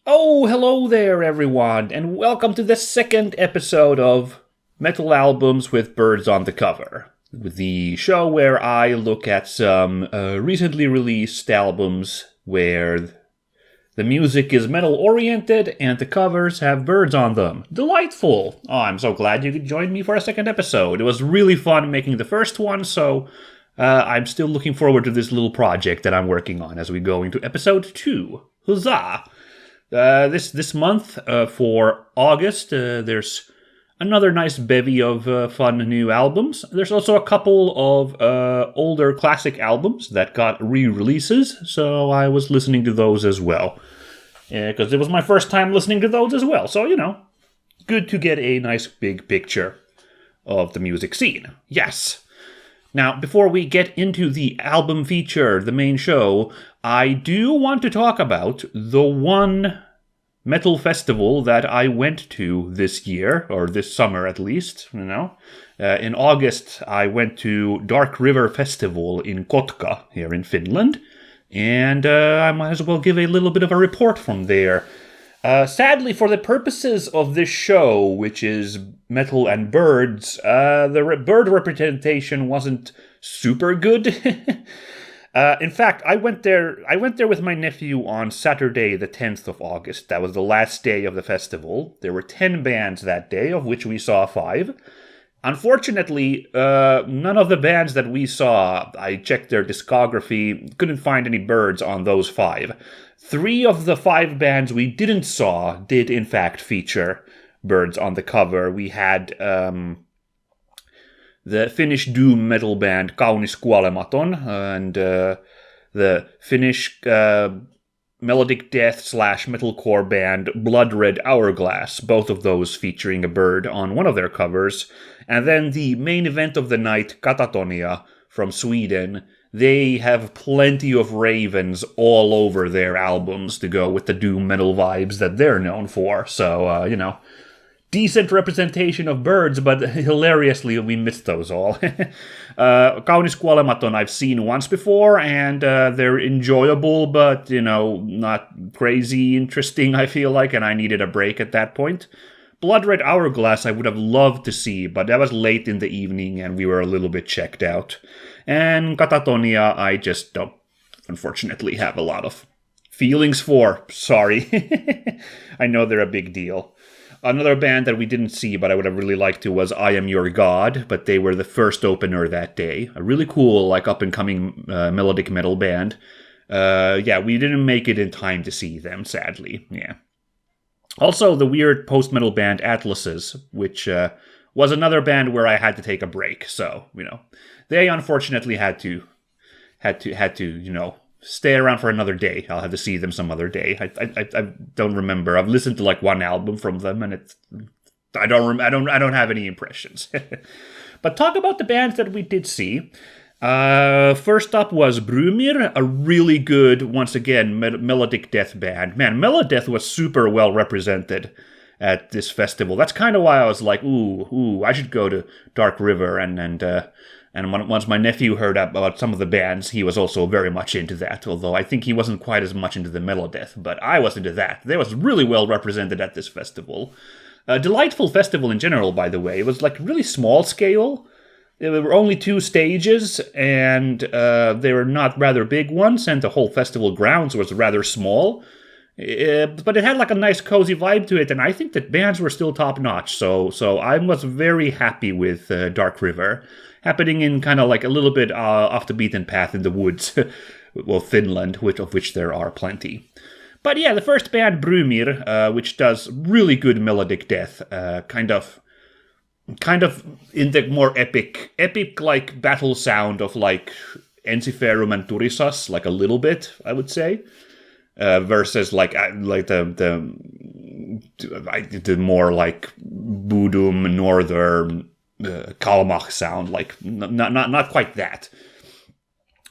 Oh, hello there, everyone, and welcome to the second episode of Metal Albums with Birds on the Cover, the show where I look at some recently released albums where the music is metal-oriented and the covers have birds on them. Delightful! Oh, I'm so glad you could join me for a second episode. It was really fun making the first one, so I'm still looking forward to this little project that I'm working on as we go into episode 2. Huzzah! This month, for August, there's another nice bevy of fun new albums. There's also a couple of older classic albums that got re-releases, so I was listening to those as well. Because it was my first time listening to those as well, so, good to get a nice big picture of the music scene. Yes. Now, before we get into the album feature, the main show, I do want to talk about the one metal festival that I went to this year, or this summer at least, In August, I went to Dark River Festival in Kotka, here in Finland, and I might as well give a little bit of a report from there. Sadly, for the purposes of this show, which is metal and birds, the bird representation wasn't super good. In fact, I went there with my nephew on Saturday, the 10th of August. That was the last day of the festival. There were 10 bands that day, of which we saw 5. Unfortunately, none of the bands that we saw, I checked their discography, couldn't find any birds on those 5. 3 of the 5 bands we didn't saw did in fact feature birds on the cover. We had the Finnish doom metal band Kaunis Kuolematon and the Finnish melodic death / metalcore band Blood Red Hourglass, both of those featuring a bird on one of their covers. And then the main event of the night, Katatonia from Sweden. They have plenty of ravens all over their albums to go with the doom metal vibes that they're known for. So, decent representation of birds, but hilariously we missed those all. Kaunis Kuolematon I've seen once before, and they're enjoyable, but, not crazy interesting, I feel like, and I needed a break at that point. Blood Red Hourglass I would have loved to see, but that was late in the evening and we were a little bit checked out. And Katatonia I just don't, unfortunately, have a lot of feelings for. Sorry. I know they're a big deal. Another band that we didn't see, but I would have really liked to, was I Am Your God, but they were the first opener that day. A really cool, up-and-coming melodic metal band. We didn't make it in time to see them, sadly. Yeah. Also, the weird post-metal band Atlases, which was another band where I had to take a break. So, they unfortunately had to, stay around for another day. I'll have to see them some other day. I don't remember. I've listened to one album from them, and I don't have any impressions. But talk about the bands that we did see. First up was Brumir, a really good, once again, melodic death band. Man, melodic was super well represented at this festival. That's kind of why I was like, ooh, I should go to Dark River, and once my nephew heard about some of the bands, he was also very much into that, although I think he wasn't quite as much into the melodeath, but I was into that. They was really well represented at this festival. A delightful festival in general, by the way. It was really small scale. There were only 2 stages, and they were not rather big ones, and the whole festival grounds was rather small. But it had a nice cozy vibe to it, and I think that bands were still top-notch, so I was very happy with Dark River, happening in kind of a little bit off the beaten path in the woods, well, Finland, of which there are plenty. But yeah, the first band, Brumir, which does really good melodic death, kind of in the more epic battle sound of Ensiferum and Turisas, a little bit, I would say, versus the more Budum Northern Kalmach sound, not quite that.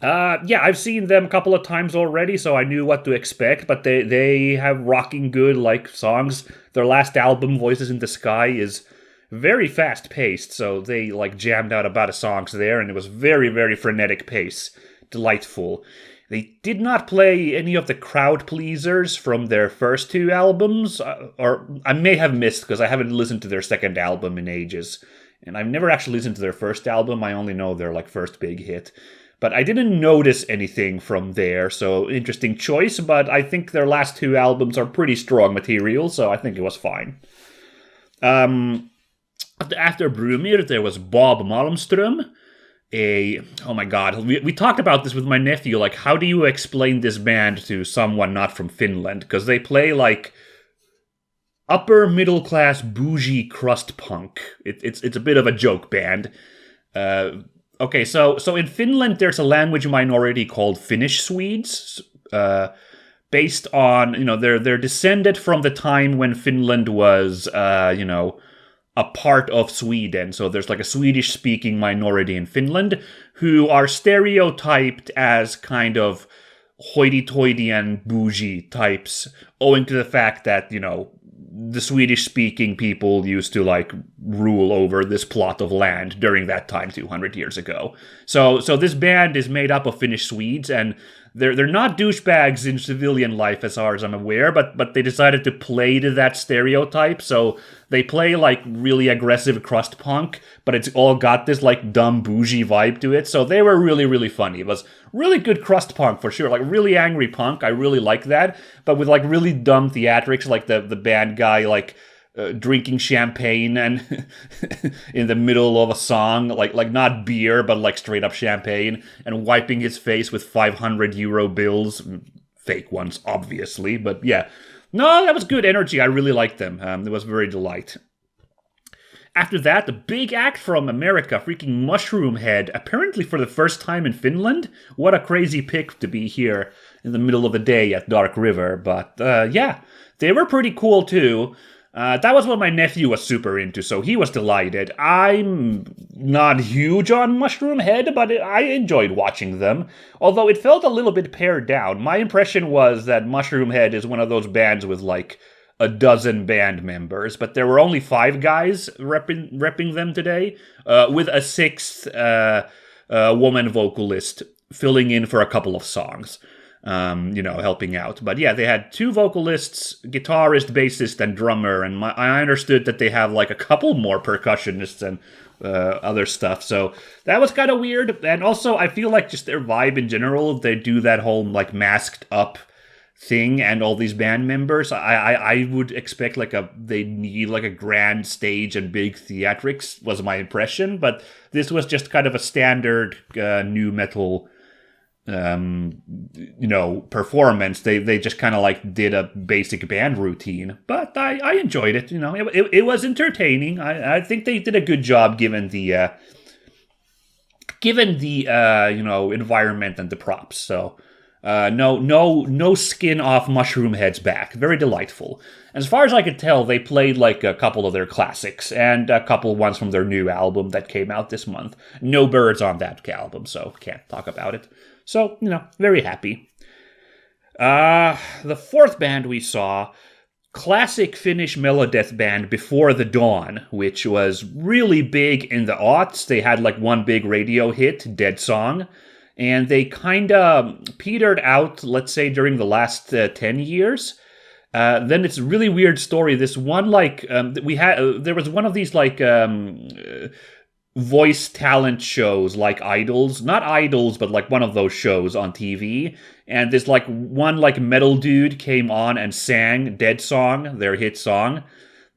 I've seen them a couple of times already, so I knew what to expect, but they have rocking good songs. Their last album, Voices in the Sky, is very fast-paced, so they, jammed out about a songs there, and it was very, very frenetic pace. Delightful. They did not play any of the crowd pleasers from their first two albums, or I may have missed because I haven't listened to their second album in ages. And I've never actually listened to their first album, I only know their first big hit. But I didn't notice anything from there, so interesting choice, but I think their last two albums are pretty strong material, so I think it was fine. After Brumir, there was Bob Malmström. Oh my god, we talked about this with my nephew, how do you explain this band to someone not from Finland? Because they play, upper middle class bougie crust punk. It's a bit of a joke band. Okay, so in Finland there's a language minority called Finnish Swedes, based on, they're descended from the time when Finland was, a part of Sweden. So there's a Swedish-speaking minority in Finland who are stereotyped as kind of hoity-toity and bougie types, owing to the fact that, the Swedish-speaking people used to, rule over this plot of land during that time 200 years ago. So this band is made up of Finnish Swedes, and they're not douchebags in civilian life as far as I'm aware, but they decided to play to that stereotype, so they play, really aggressive crust punk, but it's all got this, dumb bougie vibe to it, so they were really, really funny. It was really good crust punk, for sure, really angry punk, I really like that, but with, really dumb theatrics, the band guy, drinking champagne and in the middle of a song, not beer, but straight up champagne, and wiping his face with 500 euro bills, fake ones, obviously, but yeah. No, that was good energy. I really liked them. It was very delight. After that, the big act from America, freaking Mushroom Head, apparently for the first time in Finland. What a crazy pick to be here in the middle of the day at Dark River, but yeah, they were pretty cool too. That was what my nephew was super into, so he was delighted. I'm not huge on Mushroom Head, but I enjoyed watching them, although it felt a little bit pared down. My impression was that Mushroom Head is one of those bands with a dozen band members, but there were only 5 guys repping them today, with a 6th woman vocalist filling in for a couple of songs. Helping out. But yeah, they had 2 vocalists, guitarist, bassist, and drummer, and I understood that they have a couple more percussionists and other stuff, so that was kind of weird. And also, I feel just their vibe in general, they do that whole masked up thing, and all these band members, I would expect they need a grand stage and big theatrics, was my impression, but this was just kind of a standard new metal performance. They just kind of did a basic band routine, but I enjoyed it. It was entertaining. I think they did a good job given the environment and the props. So no skin off Mushroom Head's back. Very delightful. As far as I could tell, they played a couple of their classics and a couple ones from their new album that came out this month. No Birds on that album, so can't talk about it. So, very happy. The 4th band we saw, classic Finnish melodeath band Before the Dawn, which was really big in the aughts. They had one big radio hit, Dead Song, and they kind of petered out, let's say, during the last 10 years. Then it's a really weird story. This one, there was one of these, voice talent shows like Idols, not Idols, but one of those shows on TV, and this one metal dude came on and sang Dead Song, their hit song,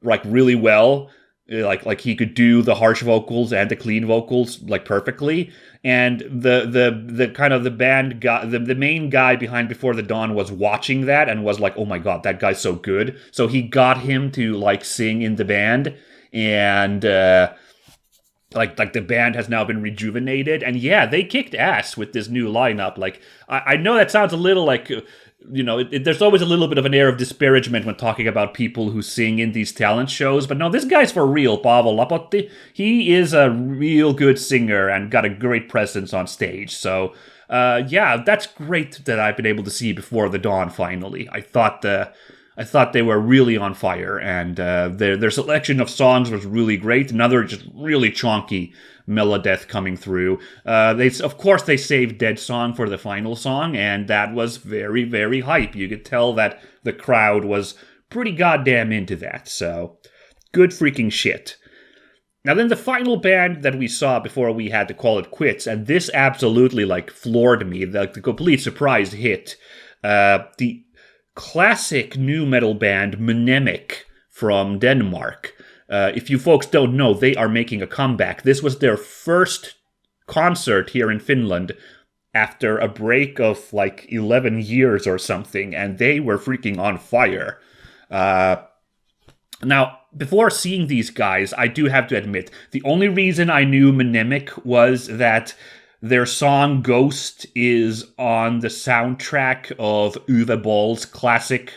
really well, he could do the harsh vocals and the clean vocals perfectly, and the kind of the band guy, the main guy behind Before the Dawn was watching that and was oh my god, that guy's so good, so he got him to sing in the band, and the band has now been rejuvenated, and yeah, they kicked ass with this new lineup. I know that sounds a little there's always a little bit of an air of disparagement when talking about people who sing in these talent shows, but no, this guy's for real, Paavo Lapotti. He is a real good singer and got a great presence on stage, so yeah, that's great that I've been able to see Before the Dawn finally. I thought I thought they were really on fire, and their selection of songs was really great. Another just really chonky Melodeath coming through. Of course, they saved Dead Song for the final song, and that was very, very hype. You could tell that the crowd was pretty goddamn into that, so good freaking shit. Now then, the final band that we saw before we had to call it quits, and this absolutely, floored me, the complete surprise hit. The classic nu metal band Mnemonic from Denmark. If you folks don't know, they are making a comeback. This was their first concert here in Finland after a break of 11 years or something, and they were freaking on fire. Now, before seeing these guys, I do have to admit, the only reason I knew Mnemonic was that their song Ghost is on the soundtrack of Uwe Boll's classic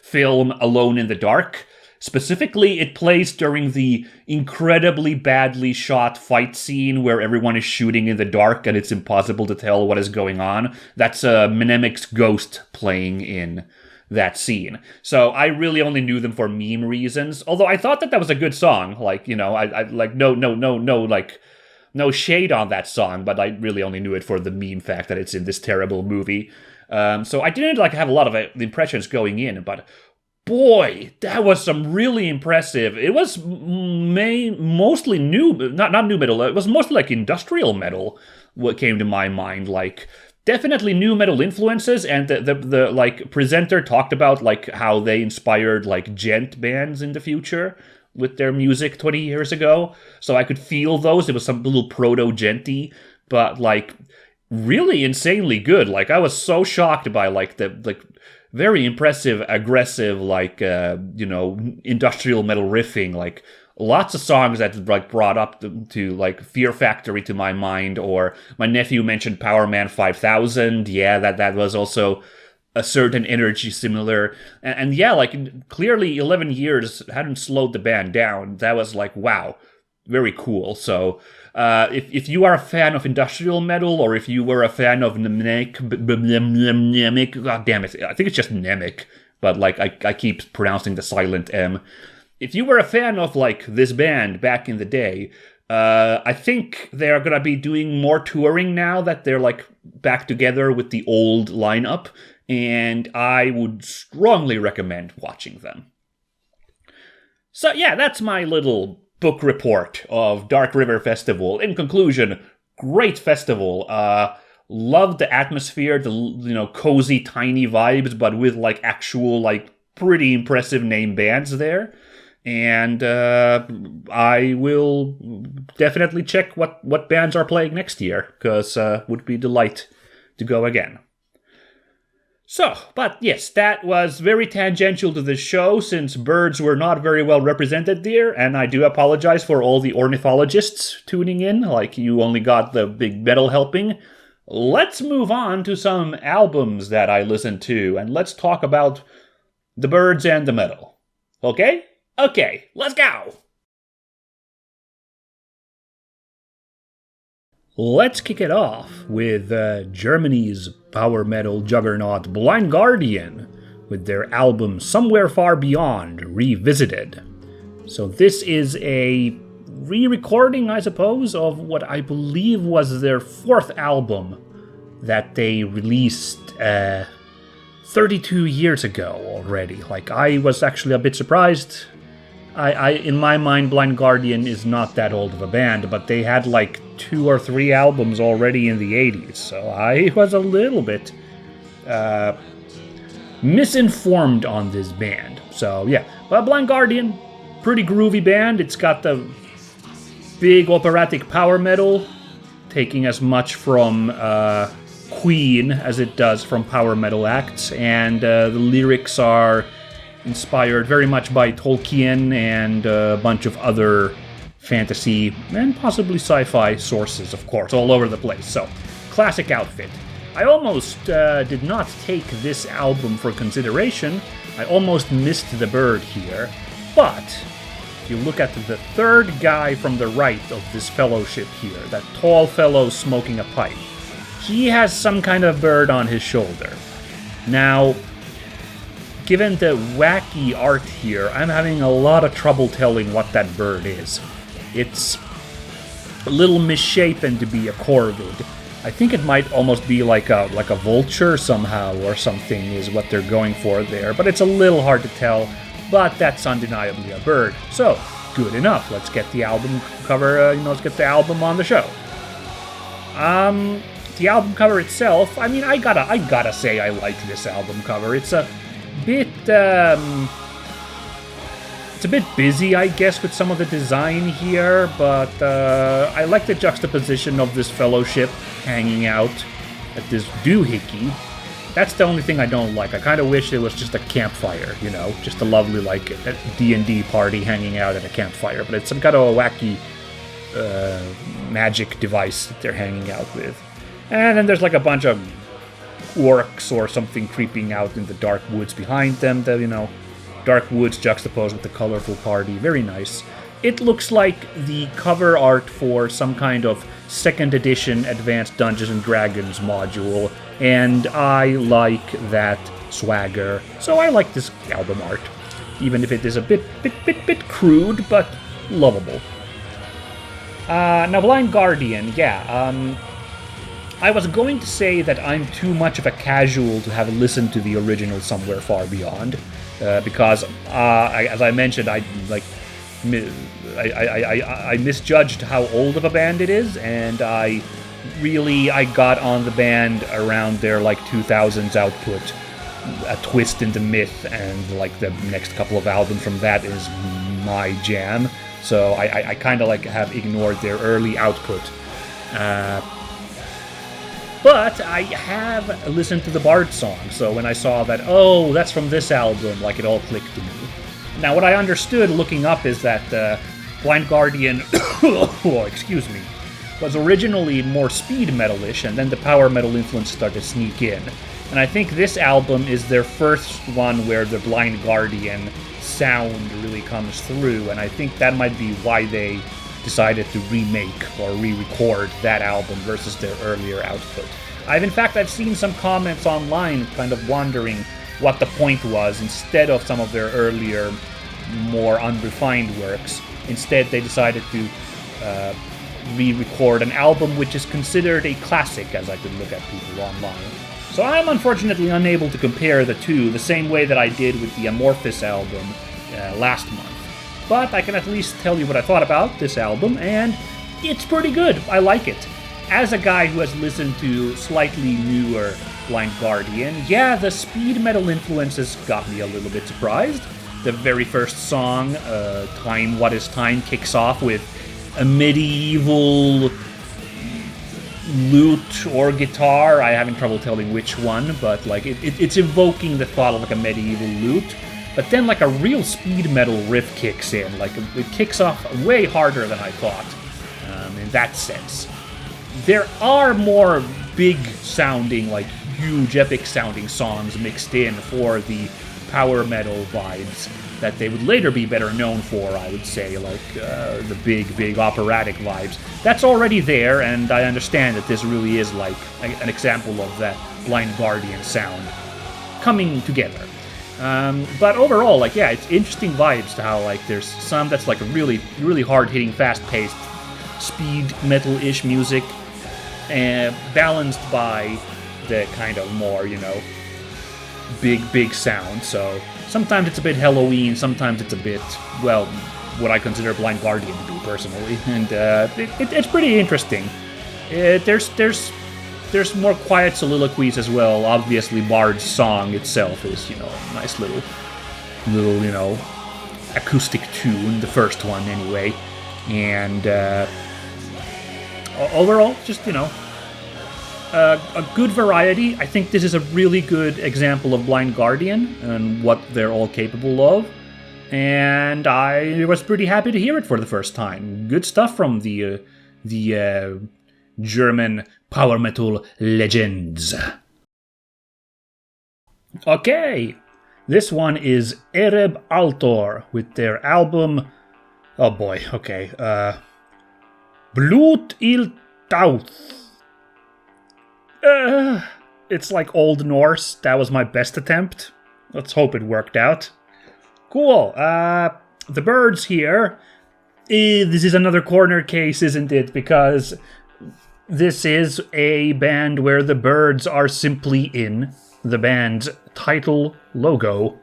film Alone in the Dark. Specifically, it plays during the incredibly badly shot fight scene where everyone is shooting in the dark and it's impossible to tell what is going on. That's Mnemic's Ghost playing in that scene. So I really only knew them for meme reasons, although I thought that was a good song. No shade on that song, but I really only knew it for the meme fact that it's in this terrible movie. So I didn't have a lot of impressions going in, but boy, that was some really impressive. It was mostly not new metal. It was mostly industrial metal. What came to my mind, definitely nu metal influences, and the presenter talked about how they inspired gent bands in the future with their music 20 years ago. So I could feel those. It was some little proto-genty, but really insanely good. I was so shocked by the very impressive, aggressive, industrial metal riffing, lots of songs that brought up to Fear Factory to my mind, or my nephew mentioned Power Man 5000. Yeah, that was also a certain energy similar. And yeah, clearly 11 years hadn't slowed the band down. That was wow, very cool. So if you are a fan of industrial metal, or if you were a fan of Mnemonic, god damn it, I think it's just Mnemonic, but I keep pronouncing the silent M. If you were a fan of this band back in the day, I think they're gonna be doing more touring now that they're back together with the old lineup, and I would strongly recommend watching them. So yeah, that's my little book report of Dark River Festival. In conclusion, great festival. Loved the atmosphere, the cozy, tiny vibes, but with actual pretty impressive name bands there. And I will definitely check what bands are playing next year, because would be a delight to go again. So, but yes, that was very tangential to the show, since birds were not very well represented there, and I do apologize for all the ornithologists tuning in, you only got the big metal helping. Let's move on to some albums that I listened to, and let's talk about the birds and the metal. Okay? Okay, let's go! Let's kick it off with Germany's power metal juggernaut Blind Guardian with their album Somewhere Far Beyond Revisited. So this is a re-recording, I suppose, of what I believe was their fourth album that they released 32 years ago already. I was actually a bit surprised. In my mind, Blind Guardian is not that old of a band, but they had 2 or 3 albums already in the 80s, so I was a little bit misinformed on this band. So yeah, but Blind Guardian, pretty groovy band. It's got the big operatic power metal, taking as much from Queen as it does from power metal acts, and the lyrics are inspired very much by Tolkien and a bunch of other fantasy and possibly sci-fi sources, of course, all over the place. So, classic outfit. I almost did not take this album for consideration. I almost missed the bird here. But if you look at the third guy from the right of this fellowship here, that tall fellow smoking a pipe, he has some kind of bird on his shoulder. Now, given the wacky art here, I'm having a lot of trouble telling what that bird is. It's a little misshapen to be a corvid. I think it might almost be like a vulture somehow or something is what they're going for there, but it's a little hard to tell, but that's undeniably a bird. So, good enough. Let's get the album cover, let's get the album on the show. The album cover itself, I mean, I gotta say I like this album cover. It's a bit, it's a bit busy, I guess, with some of the design here, but I like the juxtaposition of this fellowship hanging out at this doohickey. That's the only thing I don't like. I kind of wish it was just a campfire, just a lovely, like, D&D party hanging out at a campfire, but it's some kind of a wacky magic device that they're hanging out with. And then there's like a bunch of orcs or something creeping out in the dark woods behind them. Dark woods juxtaposed with the colorful party. Very nice. It looks like the cover art for some kind of 2nd edition Advanced Dungeons & Dragons module, and I like that swagger. So I like this album art, even if it is a bit crude, but lovable. Now, Blind Guardian, I was going to say that I'm too much of a casual to have listened to the original Somewhere Far Beyond, because, as I mentioned, I misjudged how old of a band it is, and I got on the band around their 2000s output, A Twist in the Myth, and the next couple of albums from that is my jam. So I kind of have ignored their early output. But I have listened to the Bard song, so when I saw that, oh, that's from this album, it all clicked to me. Now, what I understood looking up is that Blind Guardian, excuse me, was originally more speed metal-ish, and then the power metal influence started to sneak in. And I think this album is their first one where the Blind Guardian sound really comes through, and I think that might be why they decided to remake or re-record that album versus their earlier output. I've seen some comments online kind of wondering what the point was. Instead of some of their earlier, more unrefined works, instead they decided to re-record an album which is considered a classic, as I could look at people online. So I'm unfortunately unable to compare the two the same way that I did with the Amorphous album last month. But I can at least tell you what I thought about this album, and it's pretty good. I like it. As a guy who has listened to slightly newer Blind Guardian, the speed metal influences got me a little bit surprised. The very first song, Time What Is Time, kicks off with a medieval lute or guitar. I'm having trouble telling which one, but it's evoking the thought of a medieval lute. But then a real speed metal riff kicks in. It kicks off way harder than I thought, in that sense. There are more big sounding, huge epic sounding songs mixed in for the power metal vibes that they would later be better known for, I would say, the big operatic vibes. That's already there, and I understand that this really is an example of that Blind Guardian sound coming together. But overall, it's interesting vibes to how, there's some that's, really, really hard-hitting, fast-paced, speed metal-ish music, balanced by the kind of more, big sound. So sometimes it's a bit Halloween, sometimes it's a bit, what I consider Blind Guardian to be, personally. And it's pretty interesting. There's more quiet soliloquies as well. Obviously, Bard's song itself is, a nice little, acoustic tune, the first one anyway. And overall, just, a good variety. I think this is a really good example of Blind Guardian and what they're all capable of. And I was pretty happy to hear it for the first time. Good stuff from the German power metal legends. Okay, this one is Ereb Altor with their album. Oh boy, okay. Blot il Taut. It's Old Norse. That was my best attempt. let's hope it worked out. Cool. The birds here. This is another corner case, isn't it? Because this is a band where the birds are simply in the band's title logo.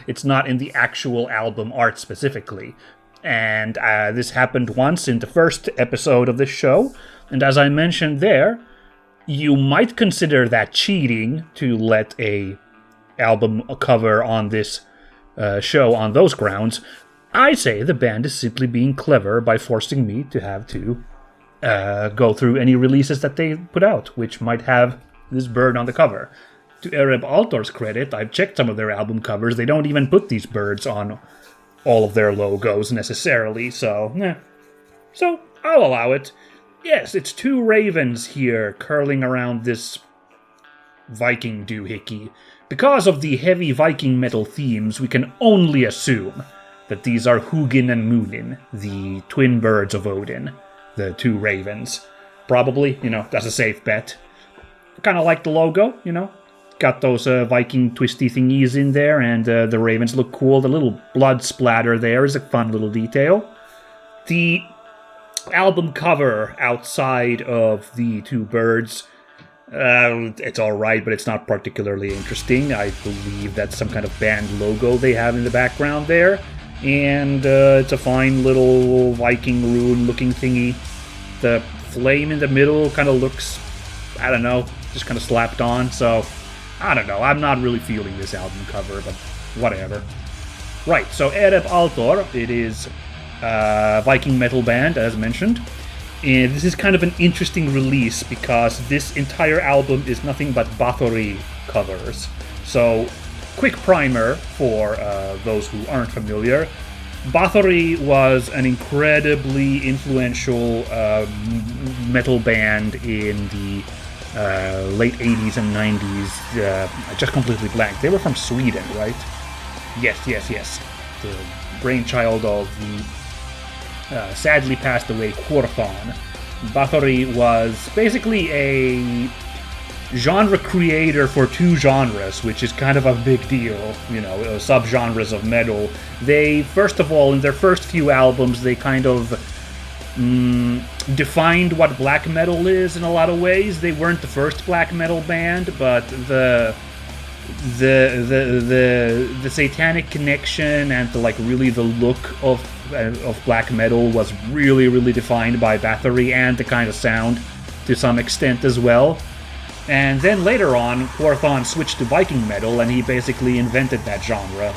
It's not in the actual album art specifically. And this happened once in the first episode of this show. And as I mentioned there, you might consider that cheating to let a album cover on this show on those grounds. I say the band is simply being clever by forcing me to have to go through any releases that they put out, which might have this bird on the cover. To Ereb Altor's credit, I've checked some of their album covers. They don't even put these birds on all of their logos necessarily, so I'll allow it. Yes, it's two ravens here curling around this Viking doohickey. Because of the heavy Viking metal themes, we can only assume that these are Hugin and Munin, the twin birds of Odin, the two ravens. Probably, that's a safe bet. Kind of like the logo, Got those Viking twisty thingies in there, and the ravens look cool. The little blood splatter there is a fun little detail. The album cover outside of the two birds, it's alright, but it's not particularly interesting. I believe that's some kind of band logo they have in the background there. And it's a fine little Viking rune looking thingy. The flame in the middle kind of looks, I don't know, just kind of slapped on, so I don't know, I'm not really feeling this album cover, but whatever. Right, so Ereb Altor, it is a Viking metal band, as mentioned. And this is kind of an interesting release because this entire album is nothing but Bathory covers. So, quick primer for those who aren't familiar. Bathory was an incredibly influential metal band in the late 80s and 90s. I just completely blanked. They were from Sweden, right? Yes. The brainchild of the sadly passed away Quorthon. Bathory was basically a genre creator for two genres, which is kind of a big deal, subgenres of metal. They, first of all, in their first few albums, they kind of defined what black metal is in a lot of ways. They weren't the first black metal band, but the satanic connection and the look of black metal was really defined by Bathory, and the kind of sound to some extent as well. And then later on, Quorthon switched to Viking metal, and he basically invented that genre,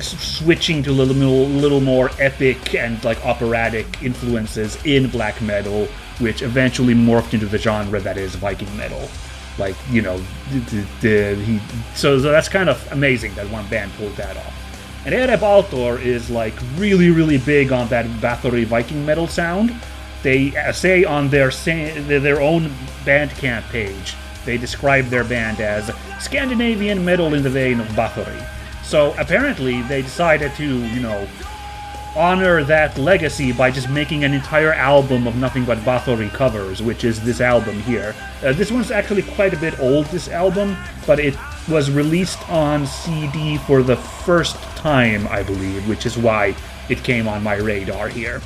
switching to a little more epic and operatic influences in black metal, which eventually morphed into the genre that is Viking metal. So that's kind of amazing that one band pulled that off. And Ereb Altor is really big on that Bathory Viking metal sound. They say on their own Bandcamp page, they describe their band as Scandinavian metal in the vein of Bathory. So apparently they decided to, honor that legacy by just making an entire album of nothing but Bathory covers, which is this album here. This one's actually quite a bit old, this album, but it was released on CD for the first time, I believe, which is why it came on my radar here.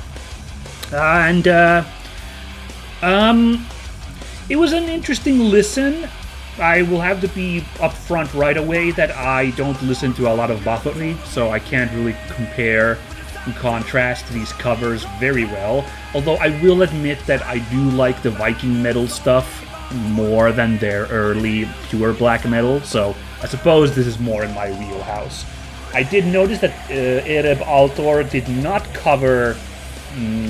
It was an interesting listen. I will have to be upfront right away that I don't listen to a lot of Bathory, so I can't really compare and contrast these covers very well. Although I will admit that I do like the Viking metal stuff more than their early pure black metal, so I suppose this is more in my wheelhouse. I did notice that Ereb Altor did not cover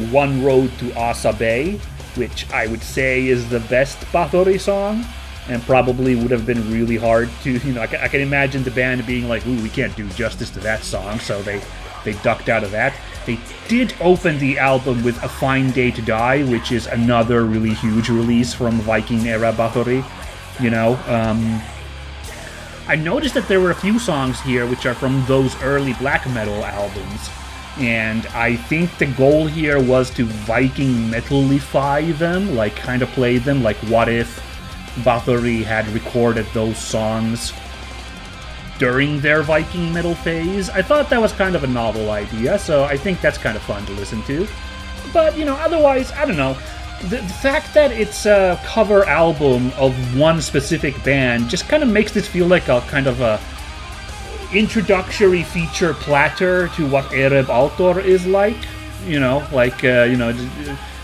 One Road to Asa Bay, which I would say is the best Bathory song, and probably would have been really hard to, I can imagine the band being like, ooh, we can't do justice to that song, so they ducked out of that. They did open the album with A Fine Day to Die, which is another really huge release from Viking era Bathory. I noticed that there were a few songs here which are from those early black metal albums, and I think the goal here was to Viking metalify them, kind of play them like What If, Bathory had recorded those songs during their Viking metal phase. I thought that was kind of a novel idea, so I think that's kind of fun to listen to. But, otherwise, I don't know. The fact that it's a cover album of one specific band just kind of makes this feel like a kind of a introductory feature platter to what Ereb Altor is like.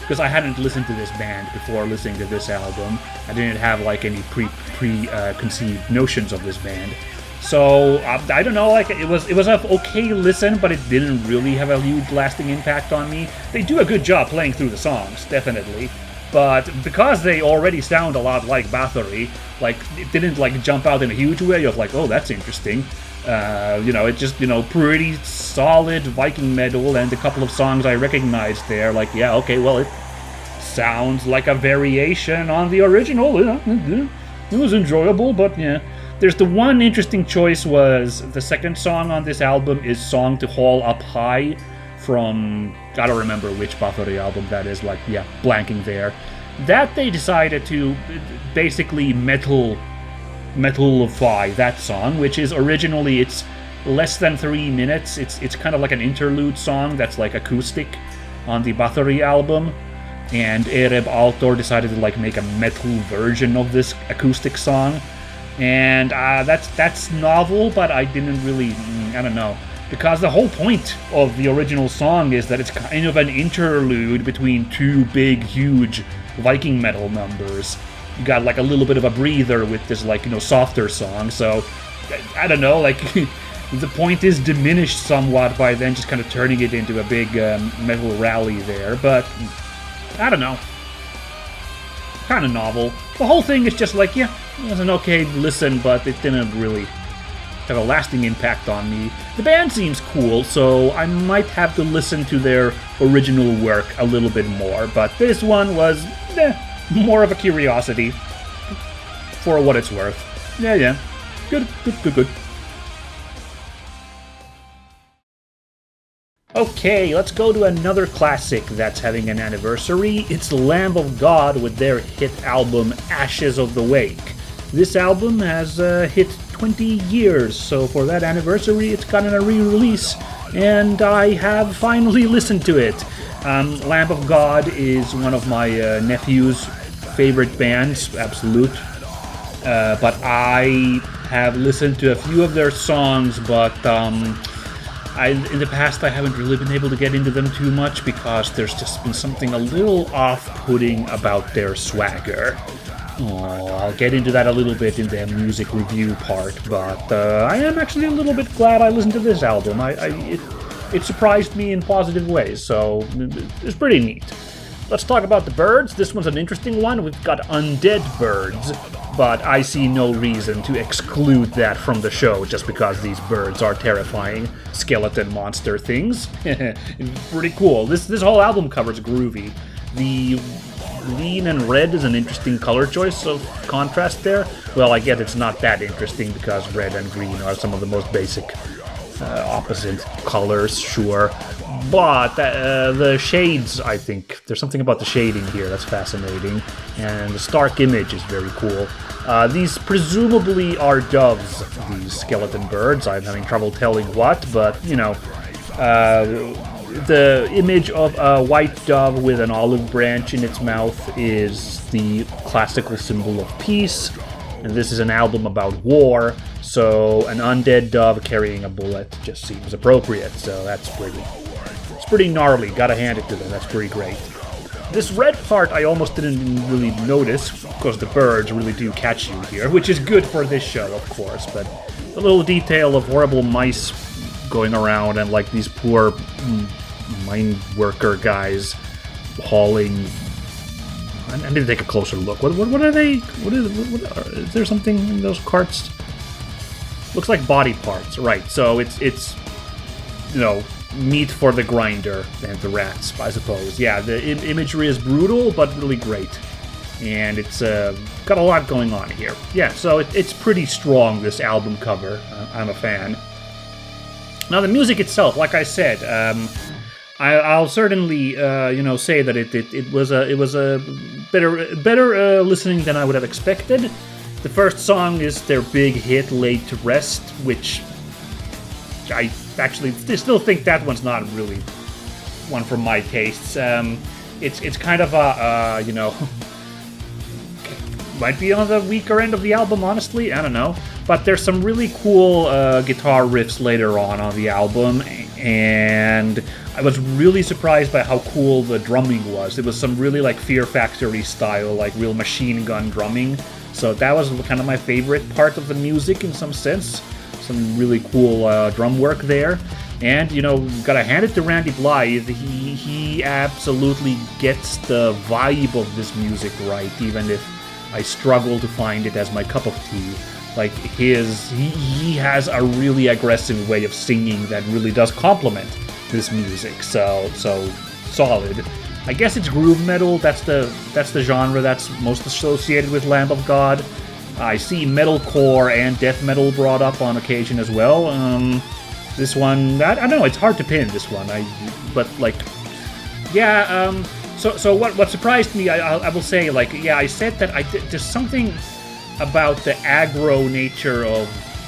Because I hadn't listened to this band before listening to this album. I didn't have like any preconceived notions of this band. So I don't know, it was an okay listen, but it didn't really have a huge lasting impact on me. They do a good job playing through the songs, definitely, but because they already sound a lot like Bathory, it didn't jump out in a huge way of oh, that's interesting. It's just pretty solid Viking metal, and a couple of songs I recognized there. Yeah, okay, well, it sounds like a variation on the original. It was enjoyable, but yeah. There's the one interesting choice was the second song on this album is Song to Haul Up High from, I don't remember which Bathory album that is, blanking there. That they decided to basically metalify that song, which is originally, it's less than 3 minutes. It's kind of like an interlude song that's acoustic on the Bathory album. And Ereb Altor decided to make a metal version of this acoustic song. And that's novel, but I didn't really, I don't know. Because the whole point of the original song is that it's kind of an interlude between two big, huge Viking metal numbers. You got a little bit of a breather with this softer song, so I don't know, the point is diminished somewhat by then just kind of turning it into a big metal rally there, but I don't know. Kind of novel. The whole thing is just it was an okay listen, but it didn't really have a lasting impact on me. The band seems cool, so I might have to listen to their original work a little bit more, but this one was more of a curiosity for what it's worth. Yeah. Good. Okay, let's go to another classic that's having an anniversary. It's Lamb of God with their hit album Ashes of the Wake. This album has hit 20 years, so for that anniversary it's gotten a re-release, and I have finally listened to it. Lamb of God is one of my nephew's favorite bands, absolute. But I have listened to a few of their songs, but in the past I haven't really been able to get into them too much because there's just been something a little off-putting about their swagger. I'll get into that a little bit in the music review part, but I am actually a little bit glad I listened to this album. It surprised me in positive ways, so it's pretty neat. Let's talk about the birds. This one's an interesting one. We've got undead birds, but I see no reason to exclude that from the show just because these birds are terrifying skeleton monster things. Pretty cool. This whole album cover's groovy. The green and red is an interesting color choice of contrast there. Well, I get it's not that interesting because red and green are some of the most basic opposite colors, sure. But the shades, I think, there's something about the shading here that's fascinating. And the stark image is very cool. These presumably are doves, these skeleton birds. I'm having trouble telling what, but, the image of a white dove with an olive branch in its mouth is the classical symbol of peace. And this is an album about war, so an undead dove carrying a bullet just seems appropriate. So it's pretty gnarly. Gotta hand it to them. That's pretty great. This red part I almost didn't really notice because the birds really do catch you here, which is good for this show, of course. But the little detail of horrible mice going around and these poor mine worker guys hauling. I need to take a closer look. What are they? Is there something in those carts? Looks like body parts, right? So it's meat for the grinder and the rats, I suppose. Yeah, the imagery is brutal but really great, and it's got a lot going on here. Yeah, so it's pretty strong, this album cover. I'm a fan. Now the music itself, like I said, I'll certainly say that it was a better listening than I would have expected. The first song is their big hit, Laid to Rest, which I actually still think that one's not really one for my tastes. It's kind of a might be on the weaker end of the album, honestly. I don't know. But there's some really cool guitar riffs later on the album, and I was really surprised by how cool the drumming was. It was some really like Fear Factory style, like real machine gun drumming. So that was kind of my favorite part of the music in some sense. Some really cool drum work there. And, gotta hand it to Randy Blythe. He absolutely gets the vibe of this music right, even if I struggle to find it as my cup of tea. Like, he has a really aggressive way of singing that really does complement this music. So solid. I guess it's groove metal. That's the genre that's most associated with Lamb of God. I see metalcore and death metal brought up on occasion as well. This one, I don't know. It's hard to pin this one. So what surprised me, I will say, I said that there's something about the aggro nature of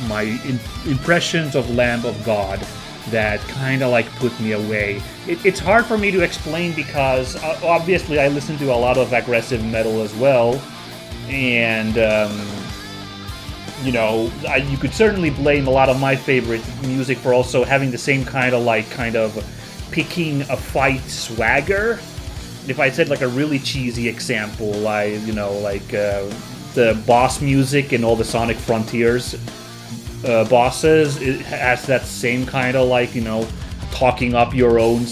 my impressions of Lamb of God that kind of put me away. It's hard for me to explain because obviously I listen to a lot of aggressive metal as well, and you could certainly blame a lot of my favorite music for also having the same kind of picking a fight swagger. If I said a really cheesy example, the boss music in all the Sonic Frontiers bosses, it has that same kind of talking up your own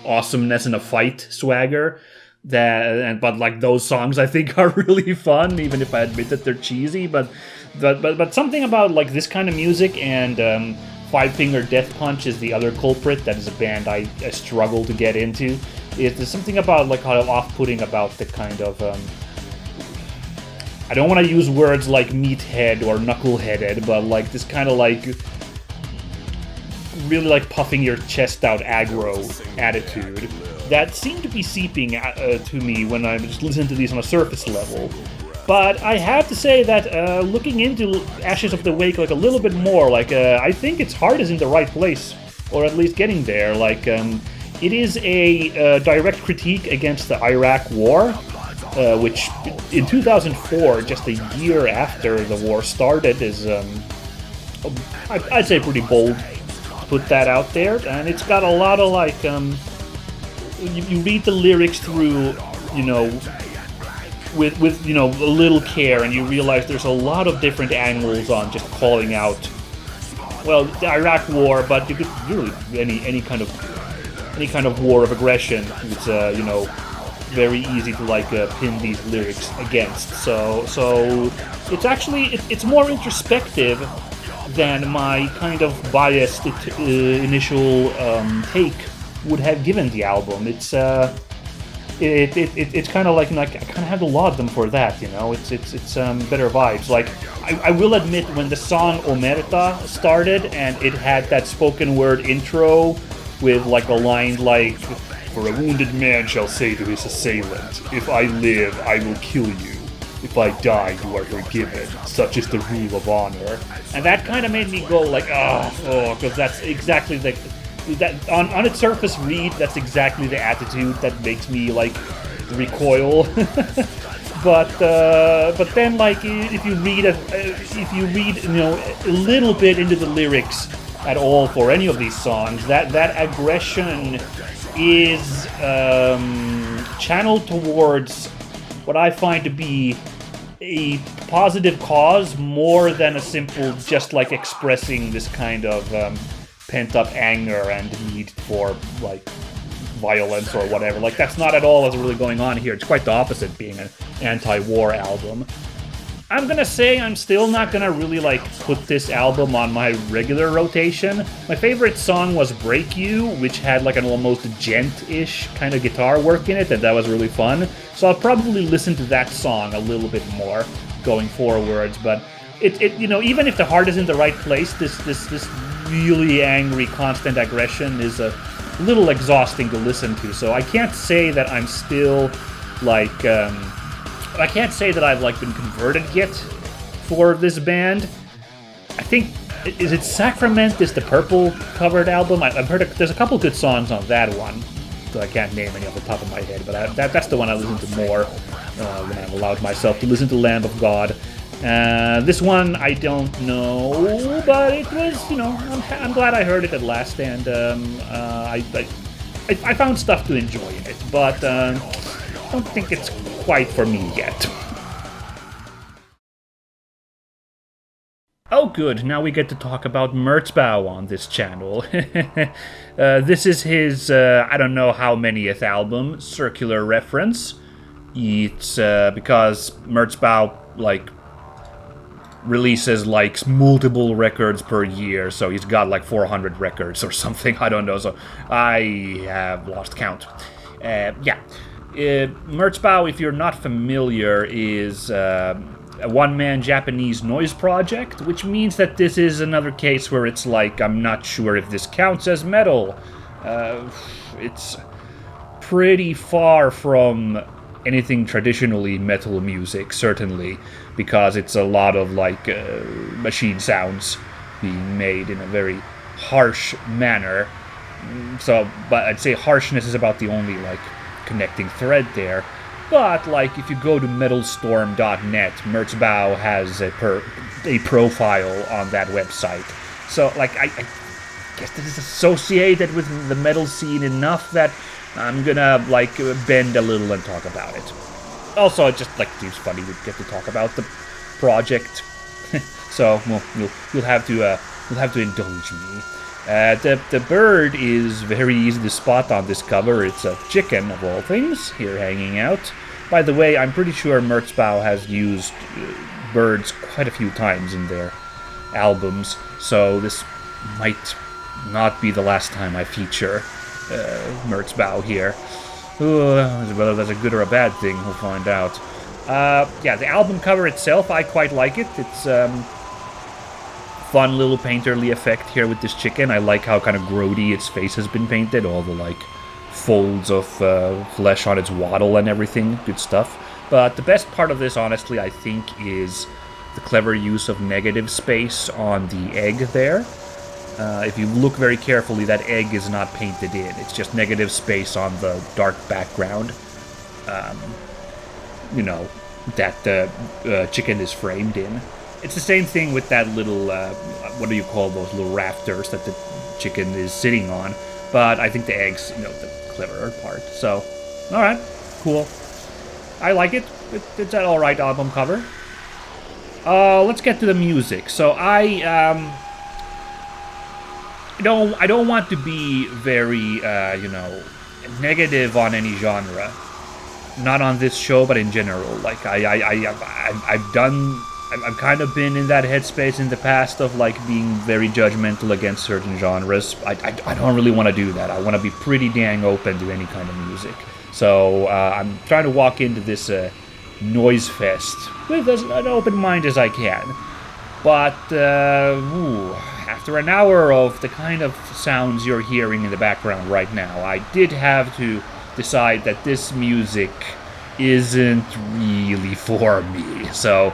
awesomeness in a fight swagger. But those songs I think are really fun, even if I admit that they're cheesy. But something about this kind of music, and Five Finger Death Punch is the other culprit. That is a band I struggle to get into. There's something about kind of off-putting about the kind of I don't want to use words like meathead or knuckleheaded, but this kind of really puffing your chest out aggro attitude that seemed to be seeping to me when I just listened to these on a surface level. But I have to say that looking into Ashes of the Wake a little bit more, I think its heart is in the right place, or at least getting there. It is a direct critique against the Iraq War, which in 2004, just a year after the war started, is I'd say pretty bold to put that out there. And it's got a lot of you read the lyrics through, with a little care, and you realize there's a lot of different angles on just calling out, the Iraq War, but you could really any kind of war of aggression. It's very easy to pin these lyrics against. So it's actually it's more introspective than my kind of biased initial take would have given the album. It's kind of I kind of have to laud them for that. It's better vibes. I will admit, when the song Omerta started and it had that spoken word intro with a line "For a wounded man shall say to his assailant, if I live, I will kill you. If I die, you are forgiven. Such is the rule of honor." And that kind of made me go because that's exactly that on its surface read, that's exactly the attitude that makes me recoil. but then if you read a little bit into the lyrics at all for any of these songs, that aggression is channeled towards what I find to be a positive cause more than a simple just expressing this kind of pent-up anger and need for violence or whatever. That's not at all what's really going on here. It's quite the opposite, being an anti-war album. I'm gonna say I'm still not gonna really put this album on my regular rotation. My favorite song was Break You, which had an almost gent-ish kind of guitar work in it, and that was really fun. So I'll probably listen to that song a little bit more going forwards. But it even if the heart is in the right place, this really angry, constant aggression is a little exhausting to listen to. So I can't say that I'm still like I can't say that I've like been converted yet for this band. I think is it Sacrament is the purple covered album. I've heard there's a couple good songs on that one. So I can't name any off the top of my head, but that's the one I listen to more when I've allowed myself to listen to Lamb of God. This one I don't know, but it was, you know, I'm glad I heard it at last, and I found stuff to enjoy in it, but I don't think it's quite for me yet. Oh good, now we get to talk about Merzbow on this channel. This is his, I don't know how manyth album, Circular Reference. It's because Merzbow, like, releases, like, multiple records per year, so he's got, like, 400 records or something, I don't know, so I have lost count. Merzbow, if you're not familiar, is a one-man Japanese noise project, which means that this is another case where it's like, I'm not sure if this counts as metal. It's pretty far from anything traditionally metal music, certainly, because it's a lot of, like, machine sounds being made in a very harsh manner. So, but I'd say harshness is about the only, like, connecting thread there. But, like, if you go to metalstorm.net, Merzbow has a profile on that website. So, like, I guess this is associated with the metal scene enough that I'm gonna, like, bend a little and talk about it. Also, it just, like, seems funny we get to talk about the project. So, well, you'll have to indulge me. The bird is very easy to spot on this cover. It's a chicken, of all things, here hanging out. By the way, I'm pretty sure Merzbow has used birds quite a few times in their albums, so this might not be the last time I feature Merzbow here. Whether that's a good or a bad thing, we'll find out. The album cover itself, I quite like it. It's fun little painterly effect here with this chicken. I like how kind of grody its face has been painted, all the, like, folds of flesh on its waddle and everything. Good stuff. But the best part of this, honestly, I think, is the clever use of negative space on the egg there. If you look very carefully, that egg is not painted in. It's just negative space on the dark background. That the chicken is framed in. It's the same thing with that little, what do you call those little rafters that the chicken is sitting on. But I think the egg's, the cleverer part. So, alright, cool. I like it. It's an alright album cover. Let's get to the music. So I don't want to be very, negative on any genre. Not on this show, but in general. Like, I've kind of been in that headspace in the past of, like, being very judgmental against certain genres. I don't really want to do that. I want to be pretty dang open to any kind of music. So I'm trying to walk into this noise fest with as an open mind as I can. But after an hour of the kind of sounds you're hearing in the background right now, I did have to decide that this music isn't really for me. So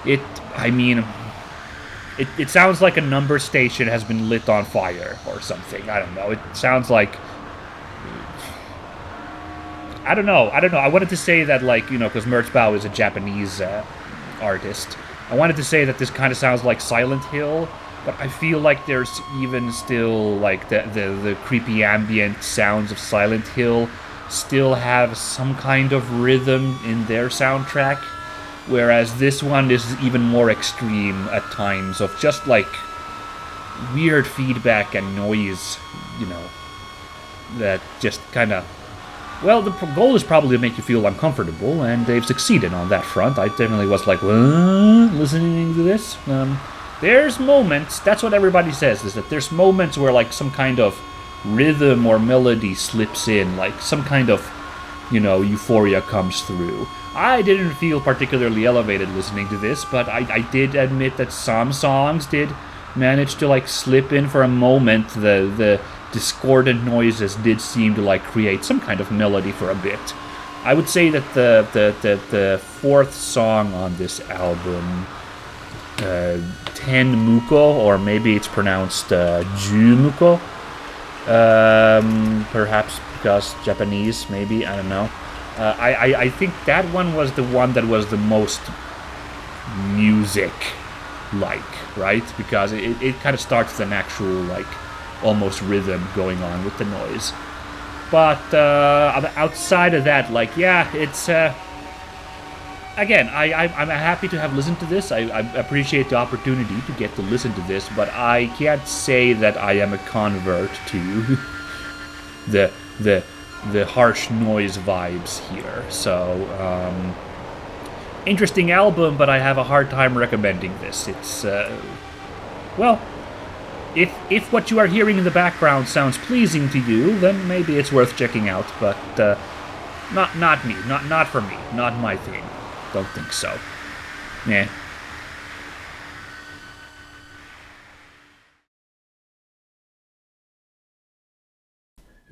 it sounds like a number station has been lit on fire or something. I don't know. It sounds like, I don't know. I wanted to say that, like, because Merzbow is a Japanese artist. I wanted to say that this kind of sounds like Silent Hill, but I feel like there's even still, like, the creepy ambient sounds of Silent Hill still have some kind of rhythm in their soundtrack, whereas this one is even more extreme at times of just, like, weird feedback and noise, that just kind of... Well, the goal is probably to make you feel uncomfortable, and they've succeeded on that front. I definitely was like, what? Listening to this? There's moments, that's what everybody says, is that there's moments where, like, some kind of rhythm or melody slips in, like some kind of, euphoria comes through. I didn't feel particularly elevated listening to this, but I did admit that some songs did manage to, like, slip in for a moment the discordant noises did seem to like create some kind of melody for a bit. I would say that the fourth song on this album, Ten Muko, or maybe it's pronounced Ju Muko, perhaps because Japanese, maybe, I don't know. I think that one was the one that was the most music-like, right? Because it kind of starts with an actual, like, almost rhythm going on with the noise. But outside of that, like, yeah, it's... again, I'm happy to have listened to this. I appreciate the opportunity to get to listen to this, but I can't say that I am a convert to the harsh noise vibes here. So, interesting album, but I have a hard time recommending this. It's, well, if what you are hearing in the background sounds pleasing to you, then maybe it's worth checking out, but not me, not for me, not my thing. Don't think so. Nah.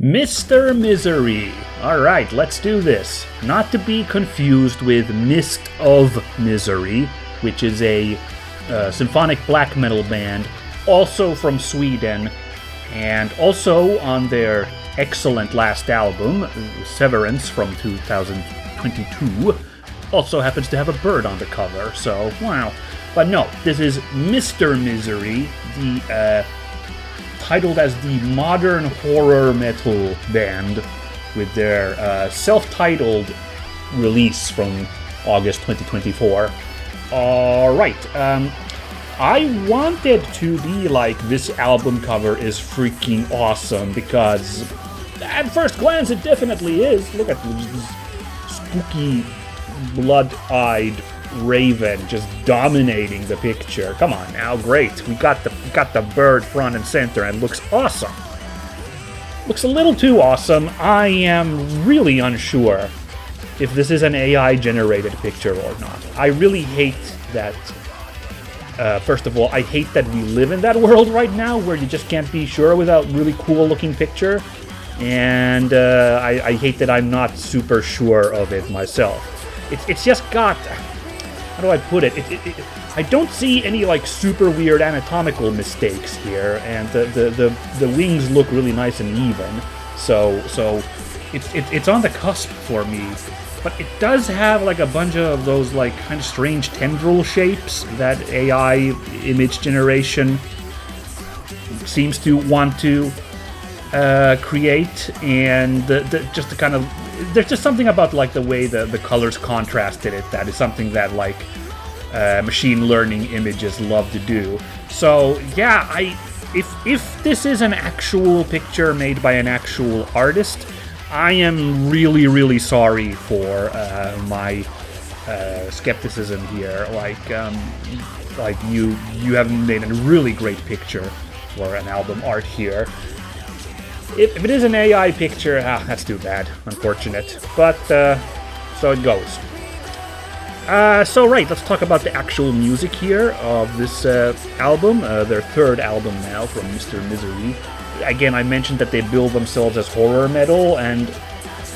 Mr. Misery. Alright, let's do this. Not to be confused with Mist of Misery, which is a symphonic black metal band, also from Sweden, and also on their excellent last album, Severance from 2022, also happens to have a bird on the cover, so wow. But no, this is Mr. Misery, the titled as the modern horror metal band with their self-titled release from August 2024. Alright, I wanted to be like, this album cover is freaking awesome, because at first glance it definitely is. Look at this spooky, blood-eyed raven just dominating the picture. Come on now, great. We got the bird front and center, and it looks awesome. Looks a little too awesome. I am really unsure if this is an AI-generated picture or not. I really hate that. First of all, I hate that we live in that world right now where you just can't be sure without really cool-looking picture. And I hate that I'm not super sure of it myself. It's just got... How do I put it? I don't see any like super weird anatomical mistakes here, and the wings look really nice and even. So it's on the cusp for me. But it does have like a bunch of those like kind of strange tendril shapes that AI image generation seems to want to create, and just the kind of, there's just something about like the way the colors contrasted it that is something that like machine learning images love to do. So yeah, if this is an actual picture made by an actual artist, I am really, really sorry for my skepticism here. Like you have made a really great picture for an album art here. If it is an AI picture, that's too bad, unfortunate. But so it goes. So right, let's talk about the actual music here of this album, their third album now from Mr. Misery. Again, I mentioned that they bill themselves as horror metal, and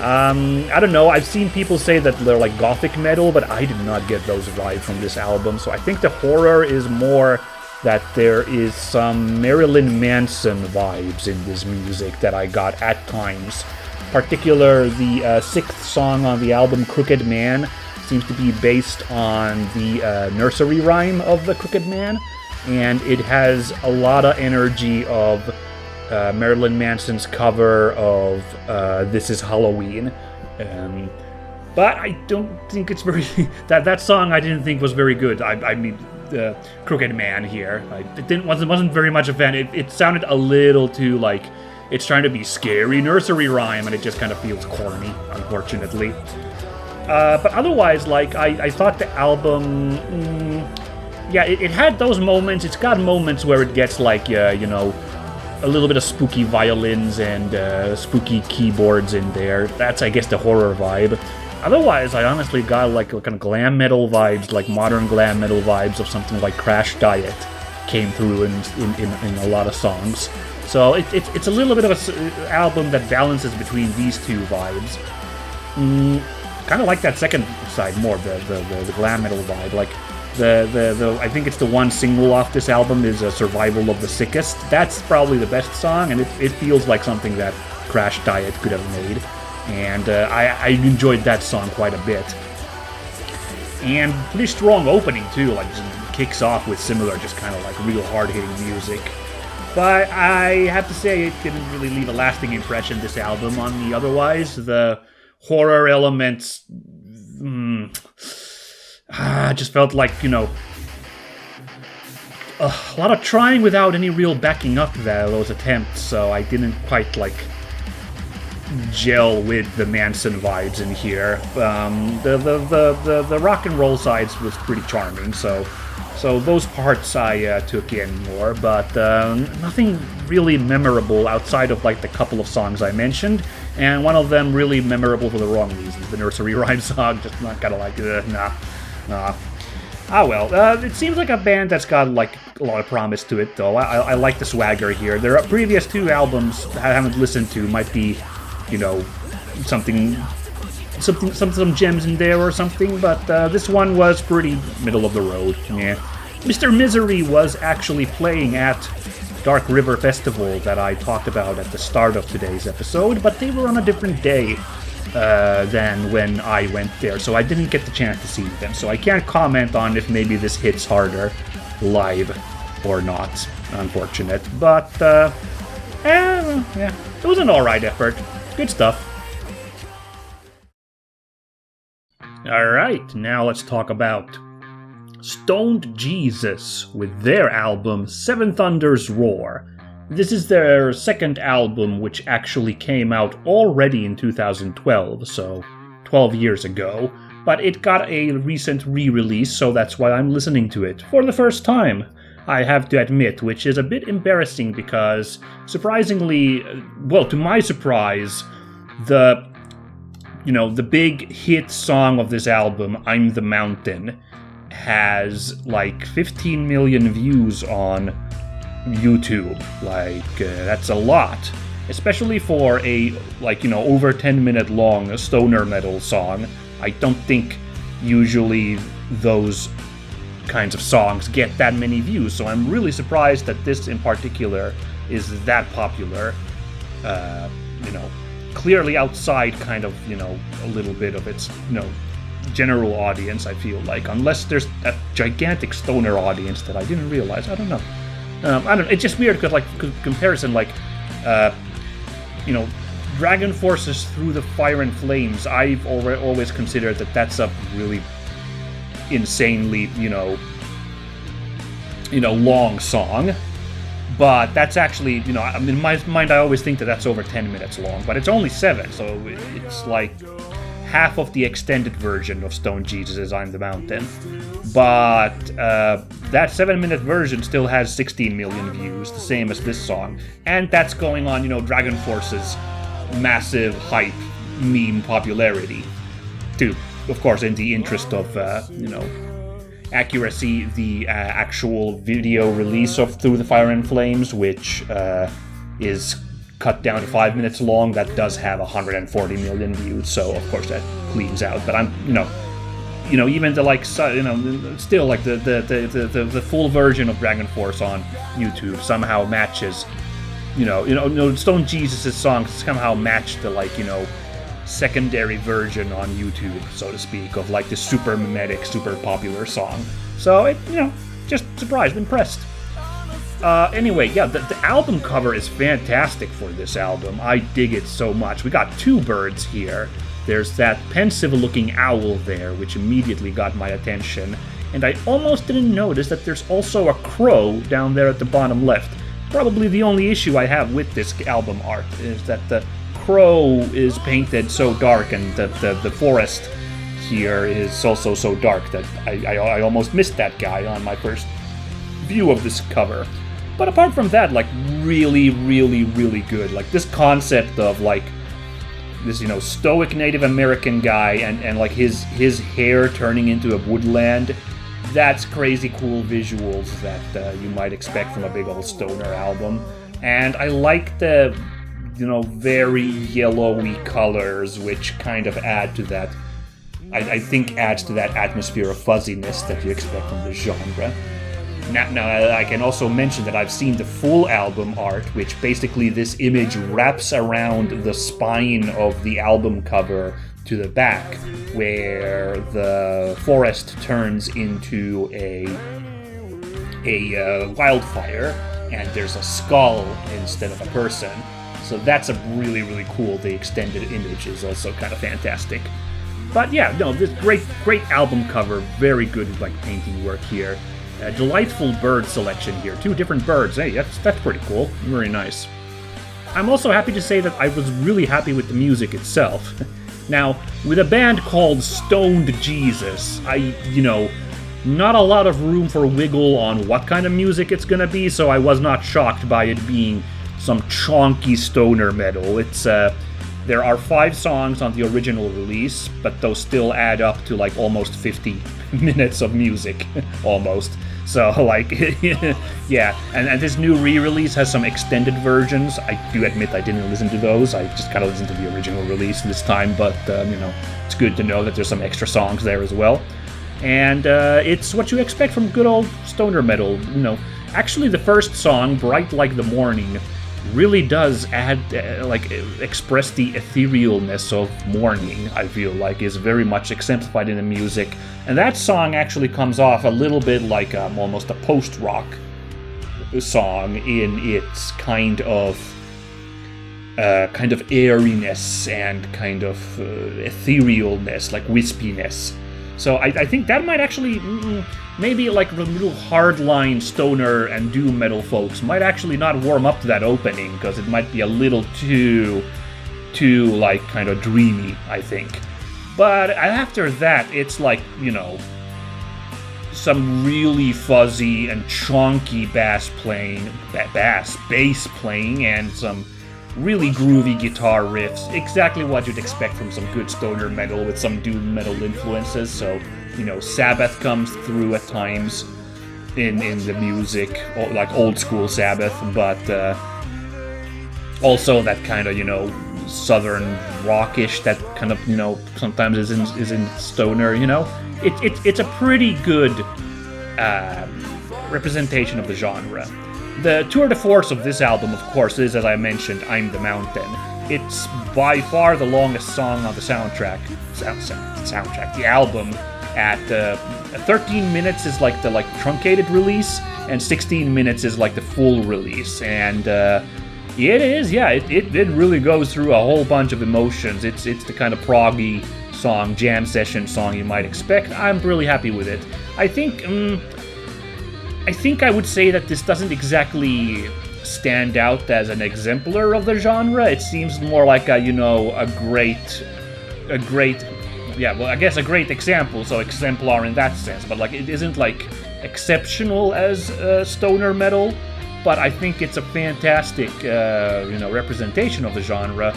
I don't know, I've seen people say that they're like gothic metal, but I did not get those vibes from this album, so I think the horror is more that there is some Marilyn Manson vibes in this music that I got at times. Particular, the sixth song on the album, Crooked Man, seems to be based on the nursery rhyme of the Crooked Man, and it has a lot of energy of Marilyn Manson's cover of This Is Halloween. But I don't think it's very... that song I didn't think was very good. I mean, the Crooked Man here. Wasn't very much a fan. It sounded a little too like it's trying to be scary nursery rhyme, and it just kind of feels corny, unfortunately. But otherwise, like, I thought the album... yeah, it had those moments. It's got moments where it gets like, you know, a little bit of spooky violins and spooky keyboards in there. That's, I guess, the horror vibe. Otherwise, I honestly got like kind of glam metal vibes, like modern glam metal vibes of something like Crash Diet. came through in a lot of songs. So it's a little bit of an album that balances between these two vibes. Kind of like that second side more, the glam metal vibe. Like the I think it's the one single off this album is Survival of the Sickest. That's probably the best song, and it feels like something that Crash Diet could have made. And I enjoyed that song quite a bit. And pretty strong opening too, like just kicks off with similar, just kind of like real hard-hitting music. But I have to say it didn't really leave a lasting impression, this album, on me otherwise. The horror elements just felt like, a lot of trying without any real backing up those attempts, so I didn't quite gel with the Manson vibes in here. The rock and roll sides was pretty charming, so those parts I took in more, but nothing really memorable outside of the couple of songs I mentioned, and one of them really memorable for the wrong reasons. The nursery rhyme song, just not kind of nah. Ah well, it seems like a band that's got a lot of promise to it, though. I like the swagger here. Their previous two albums I haven't listened to might be, some gems in there or something, but this one was pretty middle of the road. Yeah, Mr. Misery was actually playing at Dark River Festival that I talked about at the start of today's episode, but they were on a different day than when I went there, so I didn't get the chance to see them. So I can't comment on if maybe this hits harder live or not. Unfortunate, but yeah, it was an alright effort. Good stuff. Alright, now let's talk about Stoned Jesus with their album Seven Thunder's Roar. This is their second album, which actually came out already in 2012, so 12 years ago, but it got a recent re-release, so that's why I'm listening to it for the first time, I have to admit, which is a bit embarrassing because, surprisingly, well, to my surprise, the big hit song of this album, I'm the Mountain, has 15 million views on YouTube. That's a lot, especially for a over 10-minute long stoner metal song. I don't think usually those kinds of songs get that many views, so I'm really surprised that this in particular is that popular. Clearly outside kind of a little bit of its general audience, I feel like, unless there's a gigantic stoner audience that I didn't realize. I don't know. It's just weird because, comparison, Dragon Forces Through the Fire and Flames, I've always considered that that's a really insanely, long song. But that's actually, in my mind, I always think that that's over 10 minutes long, but it's only 7, so it's half of the extended version of Stone Jesus' I'm the Mountain. But that 7-minute version still has 16 million views, the same as this song. And that's going on, Dragon Force's massive hype, meme popularity. To, of course, in the interest of, accuracy, the actual video release of Through the Fire and Flames, which is cut down to 5 minutes long, that does have 140 million views, so of course that cleans out. But I'm, even the still the full version of Dragon Force on YouTube somehow matches, Stone Jesus' songs somehow match the secondary version on YouTube, so to speak, of the super mimetic, super popular song. So it, just surprised, impressed. Anyway, yeah, the album cover is fantastic for this album. I dig it so much. We got two birds here. There's that pensive-looking owl there, which immediately got my attention. And I almost didn't notice that there's also a crow down there at the bottom left. Probably the only issue I have with this album art is that the crow is painted so dark, and the forest here is also so dark that I almost missed that guy on my first view of this cover. But apart from that, really, really, really good. This concept of this stoic Native American guy and his hair turning into a woodland that's crazy cool visuals that you might expect from a big old stoner album. And I like the, very yellowy colors, which kind of add to that, I think adds to that atmosphere of fuzziness that you expect from the genre. Now, I can also mention that I've seen the full album art, which basically this image wraps around the spine of the album cover to the back, where the forest turns into a wildfire, and there's a skull instead of a person. So that's a really, really cool. The extended image is also kind of fantastic. But yeah, no, this great album cover, very good painting work here. A delightful bird selection here. 2 different birds. Hey, that's pretty cool. Very nice. I'm also happy to say that I was really happy with the music itself. Now, with a band called Stoned Jesus, not a lot of room for wiggle on what kind of music it's gonna be, so I was not shocked by it being some chonky stoner metal. There are 5 songs on the original release, but those still add up to almost 50 minutes of music, almost. So yeah, and this new re-release has some extended versions. I do admit I didn't listen to those. I just kind of listened to the original release this time, but it's good to know that there's some extra songs there as well. And it's what you expect from good old stoner metal. Actually, the first song, Bright Like the Morning, really does add, express the etherealness of morning, I feel like, is very much exemplified in the music. And that song actually comes off a little bit like almost a post-rock song in its kind of airiness and kind of etherealness, like wispiness. So I think that might actually, maybe the little hardline stoner and doom metal folks might actually not warm up to that opening, because it might be a little too kind of dreamy, I think. But after that, it's some really fuzzy and chonky bass playing, and some really groovy guitar riffs, exactly what you'd expect from some good stoner metal with some doom metal influences. So, Sabbath comes through at times in the music, like old school Sabbath, but also that kind of, southern rockish that kind of, sometimes is in stoner, It's a pretty good representation of the genre. The tour de force of this album, of course, is, as I mentioned, I'm the Mountain. It's by far the longest song on the soundtrack. The album. At 13 minutes is the truncated release, and 16 minutes is the full release. And it is, yeah, it really goes through a whole bunch of emotions. It's the kind of proggy song, jam session song you might expect. I'm really happy with it. I think I would say that this doesn't exactly stand out as an exemplar of the genre. It seems more like a great example, so exemplar in that sense. But it isn't exceptional as stoner metal. But I think it's a fantastic, representation of the genre.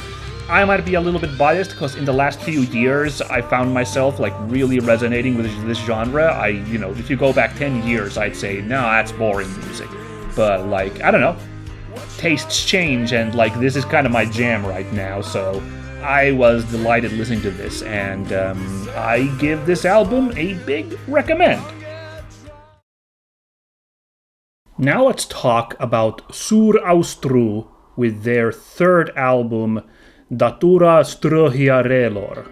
I might be a little bit biased because in the last few years I found myself really resonating with this genre. If you go back 10 years, I'd say, no, that's boring music. But I don't know, tastes change, and this is kind of my jam right now. So I was delighted listening to this, and I give this album a big recommend. Now let's talk about Sur Austru with their third album, Datura Str hiarelor.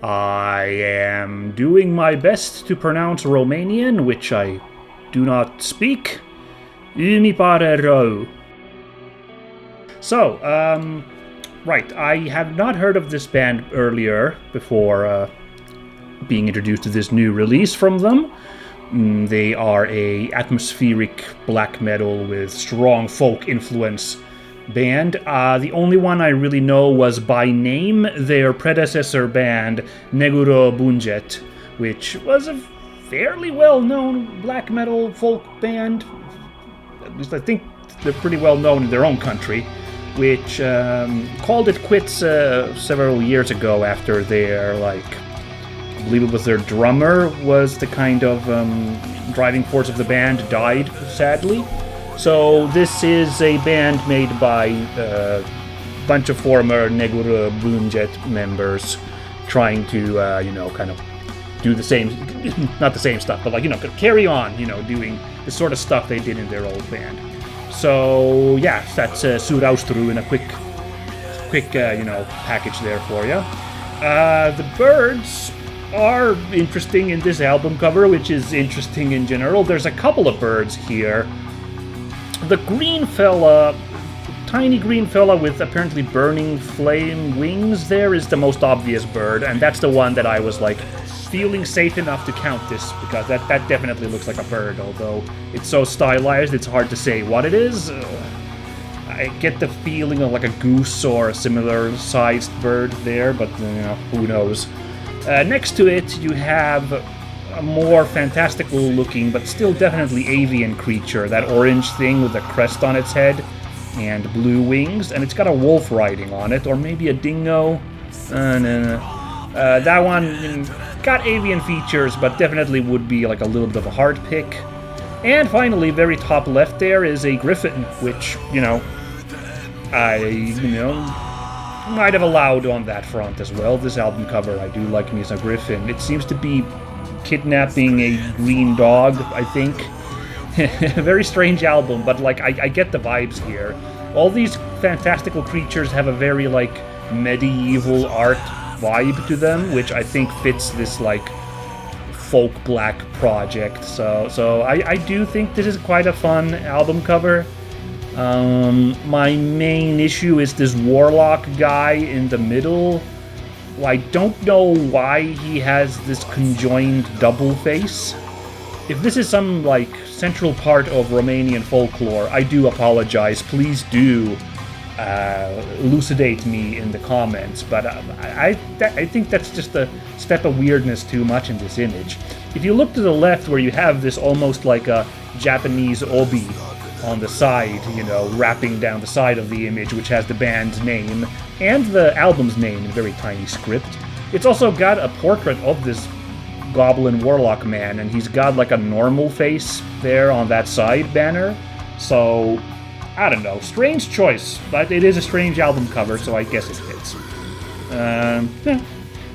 I am doing my best to pronounce Romanian, which I do not speak. Mi pare rău. So, right, I have not heard of this band earlier before being introduced to this new release from them. They are a atmospheric black metal with strong folk influence band. The only one I really know was by name their predecessor band, Neguro Bunget, which was a fairly well-known black metal folk band. At least I think they're pretty well known in their own country, which called it quits several years ago after their believe it was their drummer, was the kind of driving force of the band, died, sadly. So this is a band made by a bunch of former Negur Bunjet members trying to, kind of do the same, not the same stuff, but carry on, doing the sort of stuff they did in their old band. So, yeah, that's Sur Austru in a quick, package there for you. The birds are interesting in this album cover, which is interesting in general. There's a couple of birds here. The green fella, tiny green fella with apparently burning flame wings there is the most obvious bird, and that's the one that I was feeling safe enough to count this, because that definitely looks like a bird, although it's so stylized it's hard to say what it is. I get the feeling of a goose or a similar sized bird there, but who knows. Next to it you have a more fantastical looking, but still definitely avian creature, that orange thing with a crest on its head and blue wings, and it's got a wolf riding on it, or maybe a dingo. That one got avian features, but definitely would be a little bit of a hard pick. And finally, very top left there is a griffin, which, I might have allowed on that front as well. This album cover, I do like me some griffin. It seems to be kidnapping a green dog, I think. Very strange album, but I get the vibes here. All these fantastical creatures have a very medieval art vibe to them, which I think fits this folk black project. So I do think this is quite a fun album cover. My main issue is this warlock guy in the middle. I don't know why he has this conjoined double face. If this is some central part of Romanian folklore, I do apologize. Please do elucidate me in the comments, but I think that's just a step of weirdness too much in this image. If you look to the left, where you have this almost like a Japanese obi on the side, wrapping down the side of the image, which has the band's name and the album's name in very tiny script, it's also got a portrait of this goblin warlock man, and he's got a normal face there on that side banner. So I don't know, strange choice, but it is a strange album cover, so I guess it fits.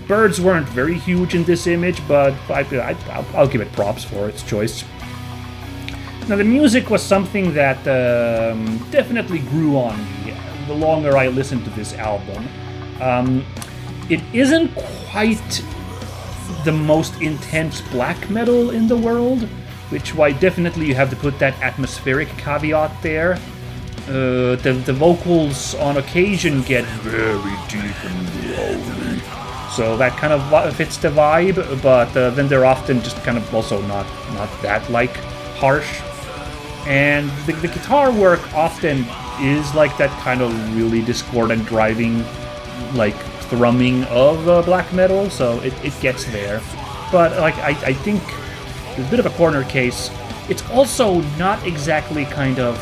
Birds weren't very huge in this image, but I'll give it props for its choice. Now, the music was something that definitely grew on me the longer I listened to this album. It isn't quite the most intense black metal in the world, which why definitely you have to put that atmospheric caveat there. The vocals on occasion get very deep and growly, so that kind of fits the vibe, but then they're often just kind of also not that harsh. And the guitar work often is that kind of really discordant driving, thrumming of black metal, so it gets there. But I think it's a bit of a corner case. It's also not exactly kind of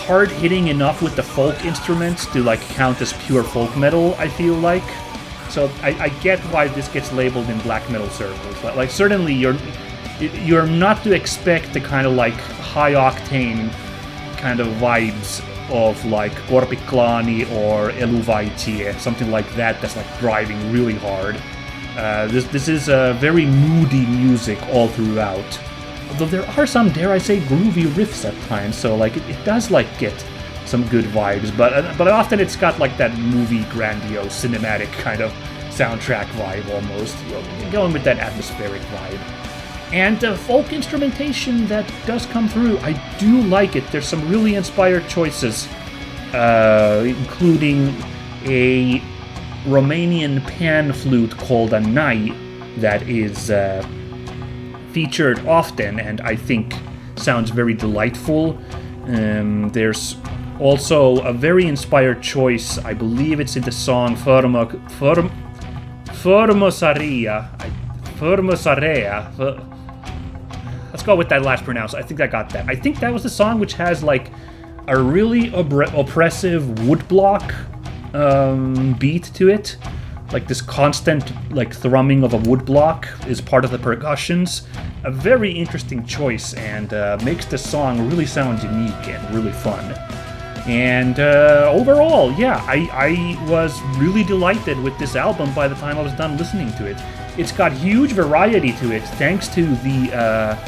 hard-hitting enough with the folk instruments to count as pure folk metal, I feel like. So I get why this gets labeled in black metal circles. Certainly you're not to expect the kind of high octane kind of vibes of Korpiklani or Eluvaitie, something like that that's driving really hard. This is very moody music all throughout. Although there are some, dare I say, groovy riffs at times, so it does get some good vibes, but often it's got that movie grandiose cinematic kind of soundtrack vibe almost, going with that atmospheric vibe. And the folk instrumentation that does come through, I do like it. There's some really inspired choices, including a Romanian pan flute called a nai that is featured often and I think sounds very delightful. There's also a very inspired choice, I believe it's in the song Formosarea. Let's go with that last pronounce. I think I got that. I think that was the song which has a really oppressive woodblock beat to it. like this constant like thrumming of a woodblock is part of the percussions. A very interesting choice, and makes the song really sound unique and really fun. And overall, yeah, I was really delighted with this album by the time I was done listening to it. It's got huge variety to it thanks to the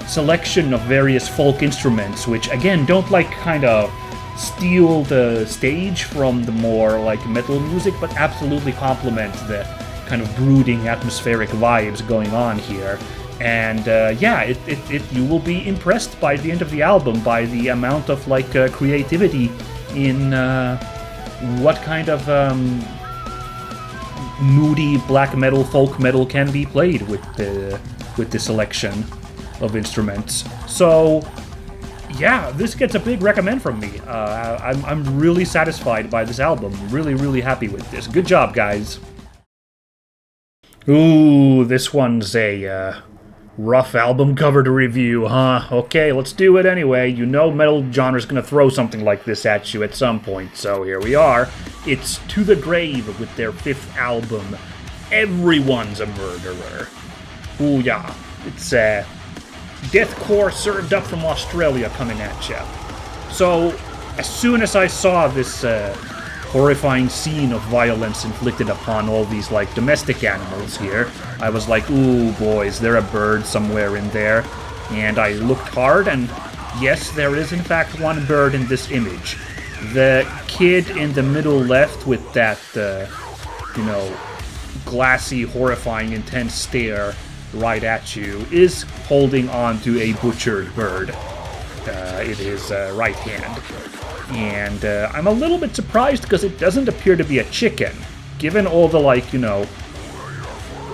selection of various folk instruments, which again don't like kind of steal the stage from the more like metal music, but absolutely complement the kind of brooding atmospheric vibes going on here. And yeah, you will be impressed by the end of the album by the amount of like creativity in what kind of moody black metal, folk metal can be played with the selection of instruments. So yeah, this gets a big recommend from me. I'm really satisfied by this album. Really happy with this. Good job, guys. Ooh, this one's a rough album cover to review, huh? Okay, let's do it anyway. You know metal genre's gonna throw something like this at you at some point, so here we are. It's To the Grave with their 5th album, Everyone's a Murderer. Ooh, yeah. It's deathcore served up from Australia coming at ya. So, as soon as I saw this horrifying scene of violence inflicted upon all these like domestic animals here, I was like, ooh boy, is there a bird somewhere in there? And I looked hard, and yes, there is in fact one bird in this image. The kid in the middle left with that, glassy, horrifying, intense stare right at you is holding on to a butchered bird in his right hand. And I'm a little bit surprised because it doesn't appear to be a chicken. Given all the,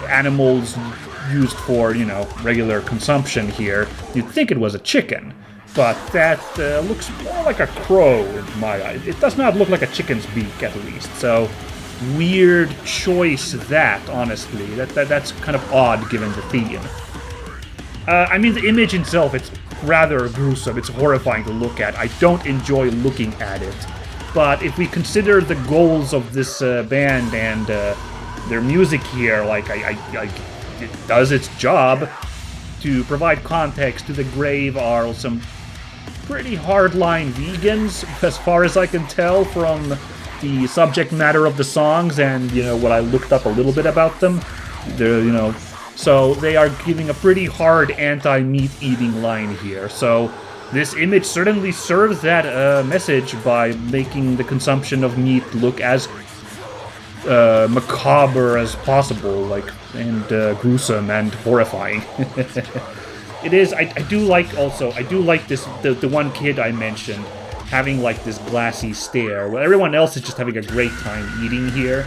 animals used for, regular consumption here, you'd think it was a chicken. But that looks more like a crow in my eyes. It does not look like a chicken's beak, at least. So, weird choice that, honestly. That's kind of odd given the theme. I mean, the image itself, it's rather gruesome. It's horrifying to look at. I don't enjoy looking at it. But if we consider the goals of this band and their music here, it does its job. To provide context, To the Grave are some pretty hardline vegans, as far as I can tell from the subject matter of the songs and, what I looked up a little bit about them. They're, so they are giving a pretty hard anti-meat eating line here. So this image certainly serves that message by making the consumption of meat look as macabre as possible, and gruesome and horrifying. It is. I do like this. The one kid I mentioned having this glassy stare. Well, everyone else is just having a great time eating here.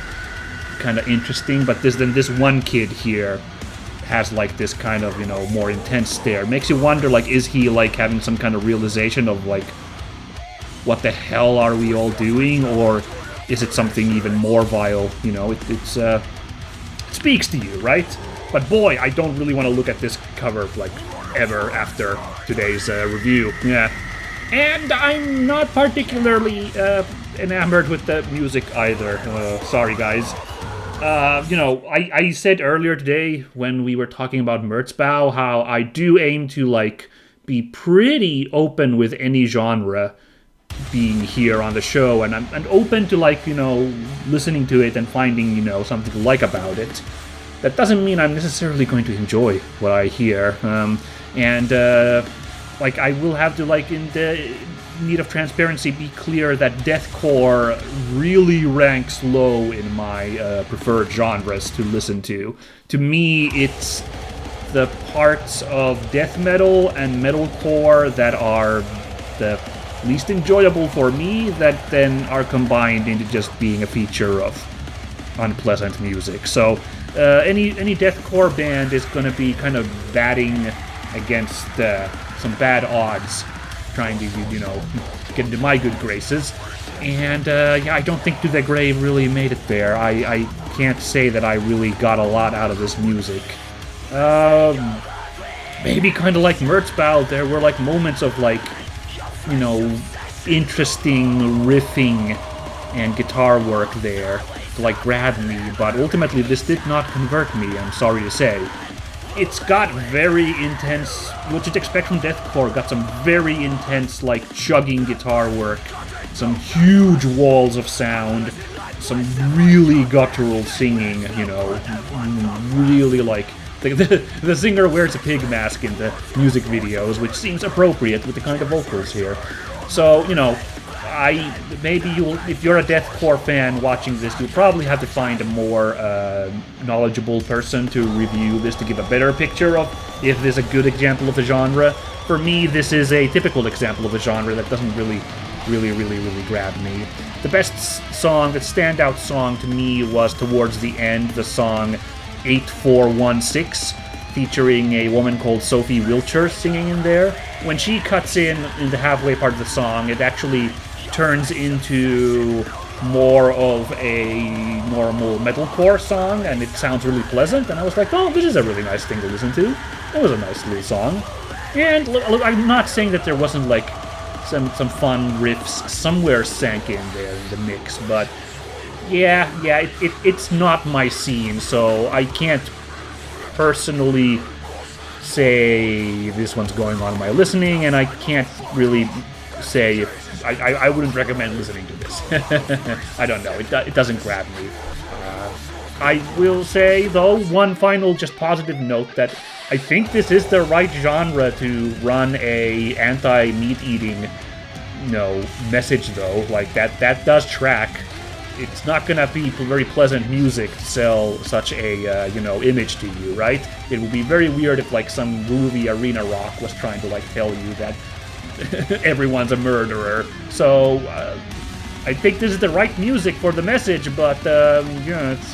Kind of interesting, but this one kid here has this kind of more intense stare. Makes you wonder is he having some kind of realization of what the hell are we all doing, or is it something even more vile? It speaks to you, right? But boy, I don't really want to look at this cover ever after today's review. Yeah. And I'm not particularly enamored with the music either. Sorry, guys. I said earlier today when we were talking about Merzbow how I do aim to be pretty open with any genre being here on the show, and I'm open to listening to it and finding something to like about it. That doesn't mean I'm necessarily going to enjoy what I hear. I will have to, in the need of transparency, be clear that deathcore really ranks low in my preferred genres to listen to. To me, it's the parts of death metal and metalcore that are the least enjoyable for me that then are combined into just being a feature of unpleasant music. So any deathcore band is going to be kind of batting against some bad odds, trying to get into my good graces. And I don't think To the Grave really made it there. I can't say that I really got a lot out of this music. Maybe kind of like Merzbow, there were moments of interesting riffing and guitar work there. to like grab me, but ultimately this did not convert me, I'm sorry to say. It's got very intense, what you'd expect from deathcore, got some very intense like chugging guitar work, some huge walls of sound, some really guttural singing, you know, really like, the singer wears a pig mask in the music videos, which seems appropriate with the kind of vocals here. So, you know, if you're a deathcore fan watching this, you'll probably have to find a more knowledgeable person to review this to give a better picture of if this is a good example of the genre. For me, this is a typical example of a genre that doesn't really grab me. The best song, the standout song to me was towards the end, the song 8416, featuring a woman called Sophie Wiltshire singing in there. When she cuts in the halfway part of the song, it actually turns into more of a normal metalcore song, and it sounds really pleasant, and I was like, oh, this is a really nice thing to listen to. It was a nice little song. And look, I'm not saying that there wasn't like some fun riffs somewhere sank in there in the mix, but yeah, it's not my scene, so I can't personally say this one's going on my listening, and I can't really say if I wouldn't recommend listening to this. I don't know, it doesn't grab me. I will say, though, one final just positive note that I think this is the right genre to run a anti-meat eating, message, though. Like, that does track. It's not gonna be very pleasant music to sell such a, image to you, right? It would be very weird if, like, some movie arena rock was trying to, like, tell you that everyone's a murderer. So, I think this is the right music for the message, but, it's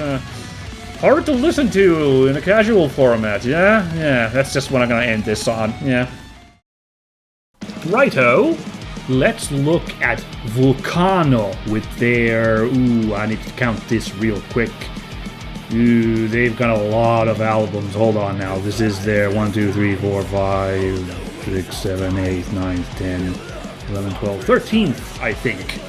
hard to listen to in a casual format, yeah? Yeah, that's just what I'm gonna end this on, yeah. Righto, let's look at Vulcano with their, I need to count this real quick. They've got a lot of albums, hold on now, this is their 1, 2, 3, 4, 5, 6, 7, 8, 9, 10, 11, 12, 13th, I think,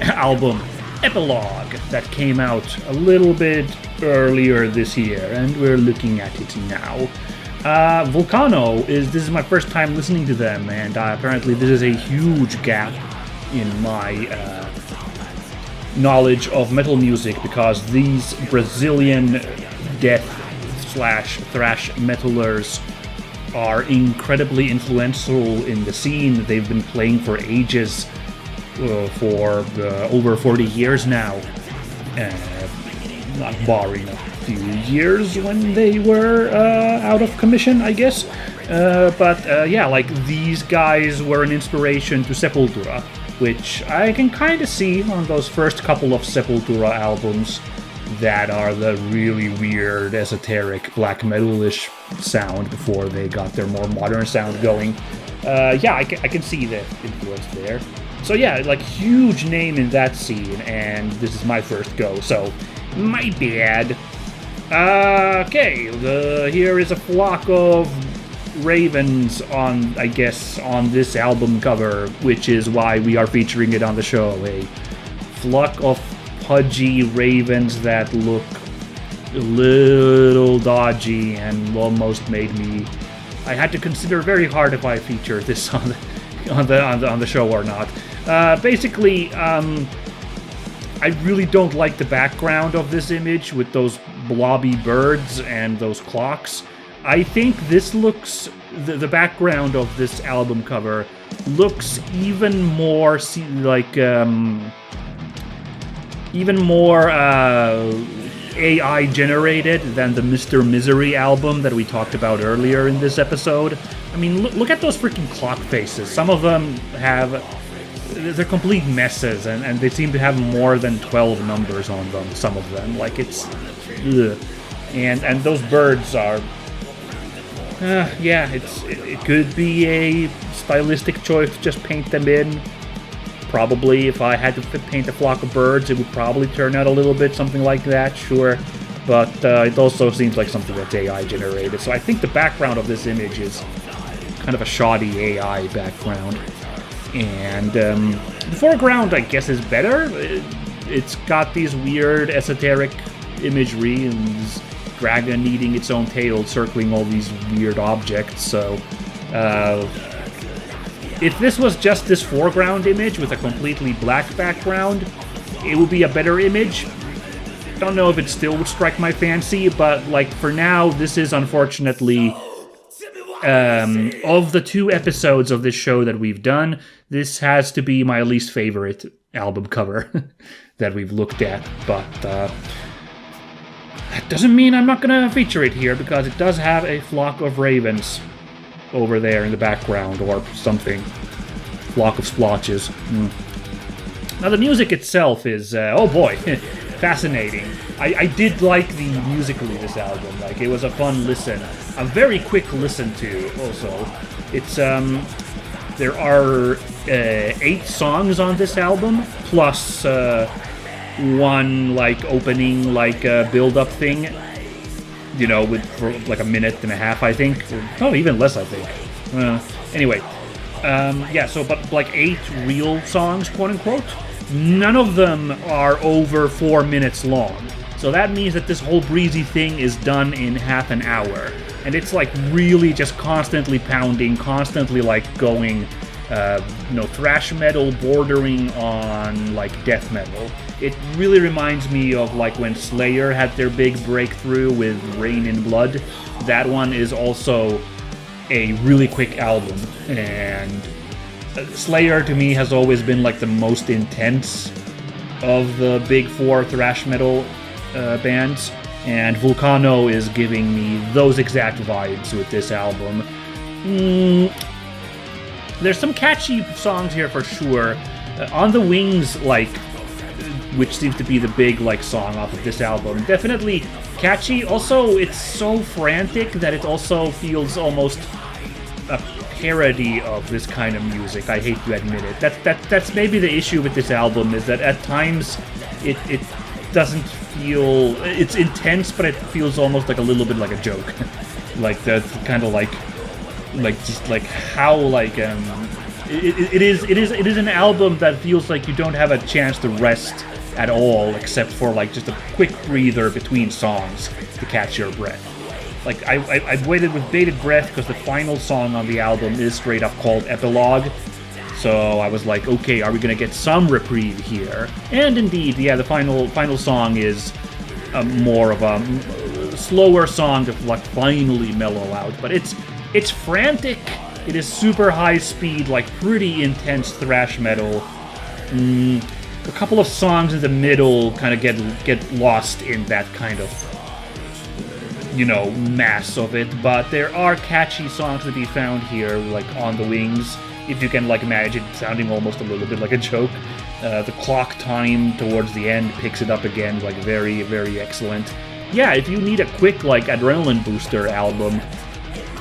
album, Epilogue, that came out a little bit earlier this year, and we're looking at it now. Vulcano this is my first time listening to them, and apparently this is a huge gap in my knowledge of metal music, because these Brazilian death/thrash metalers are incredibly influential in the scene. They've been playing for ages, for over 40 years now, not barring a few years when they were out of commission, I guess. But like, these guys were an inspiration to Sepultura, which I can kind of see on those first couple of Sepultura albums that are the really weird, esoteric, black metal-ish sound before they got their more modern sound going. I can see the influence there. So yeah, like, huge name in that scene, and this is my first go, so my bad. Okay, here is a flock of ravens on this album cover, which is why we are featuring it on the show. A flock of pudgy ravens that look a little dodgy and almost made me... I had to consider very hard if I feature this on the show or not. Basically, I really don't like the background of this image with those blobby birds and those clocks. I think this looks... the background of this album cover looks even more AI generated than the Mr. Misery album that we talked about earlier in this episode. I mean, look at those freaking clock faces. Some of them they're complete messes, and they seem to have more than 12 numbers on them, some of them. Like, it's... ugh. And those birds are... it could be a stylistic choice to just paint them in. Probably, if I had to paint a flock of birds, it would probably turn out a little bit something like that, sure. But it also seems like something that's AI generated. So I think the background of this image is kind of a shoddy AI background. And the foreground, I guess, is better. It's got these weird esoteric imagery and this dragon eating its own tail, circling all these weird objects. So, if this was just this foreground image with a completely black background, it would be a better image. Don't know if it still would strike my fancy, but like for now, this is unfortunately of the 2 episodes of this show that we've done, this has to be my least favorite album cover that we've looked at. But that doesn't mean I'm not gonna feature it here, because it does have a flock of ravens over there in the background, or something. Flock of splotches. Now the music itself is, oh boy, fascinating. I did like the musically this album. Like, it was a fun listen. A very quick listen to, also. It's, there are 8 songs on this album, plus one, like, opening, like, build-up thing. You know, for like a minute and a half, I think. Not even less, I think. Anyway. Yeah, so, but like 8 real songs, quote-unquote. None of them are over 4 minutes long. So that means that this whole breezy thing is done in half an hour. And it's like really just constantly pounding, constantly like going, thrash metal bordering on like death metal. It really reminds me of like when Slayer had their big breakthrough with Rain in Blood. That one is also a really quick album, and Slayer to me has always been like the most intense of the big 4 thrash metal bands, and Vulcano is giving me those exact vibes with this album. There's some catchy songs here for sure. On the Wings, like, which seems to be the big like song off of this album, definitely catchy. Also, it's so frantic that it also feels almost a parody of this kind of music. I hate to admit it. That's maybe the issue with this album, is that at times it doesn't feel, it's intense, but it feels almost like a little bit like a joke. Like that's kind of like just like how like it is an album that feels like you don't have a chance to rest at all, except for like just a quick breather between songs to catch your breath. Like I've waited with bated breath because the final song on the album is straight up called Epilogue. So I was like, okay, are we gonna get some reprieve here? And indeed, yeah, the final song is more of a slower song to like finally mellow out. But it's frantic. It is super high speed, like pretty intense thrash metal. A couple of songs in the middle kind of get lost in that kind of, mass of it, but there are catchy songs to be found here, like On the Wings, if you can like imagine sounding almost a little bit like a joke. The clock time towards the end picks it up again, like very, very excellent. Yeah, if you need a quick like adrenaline booster album,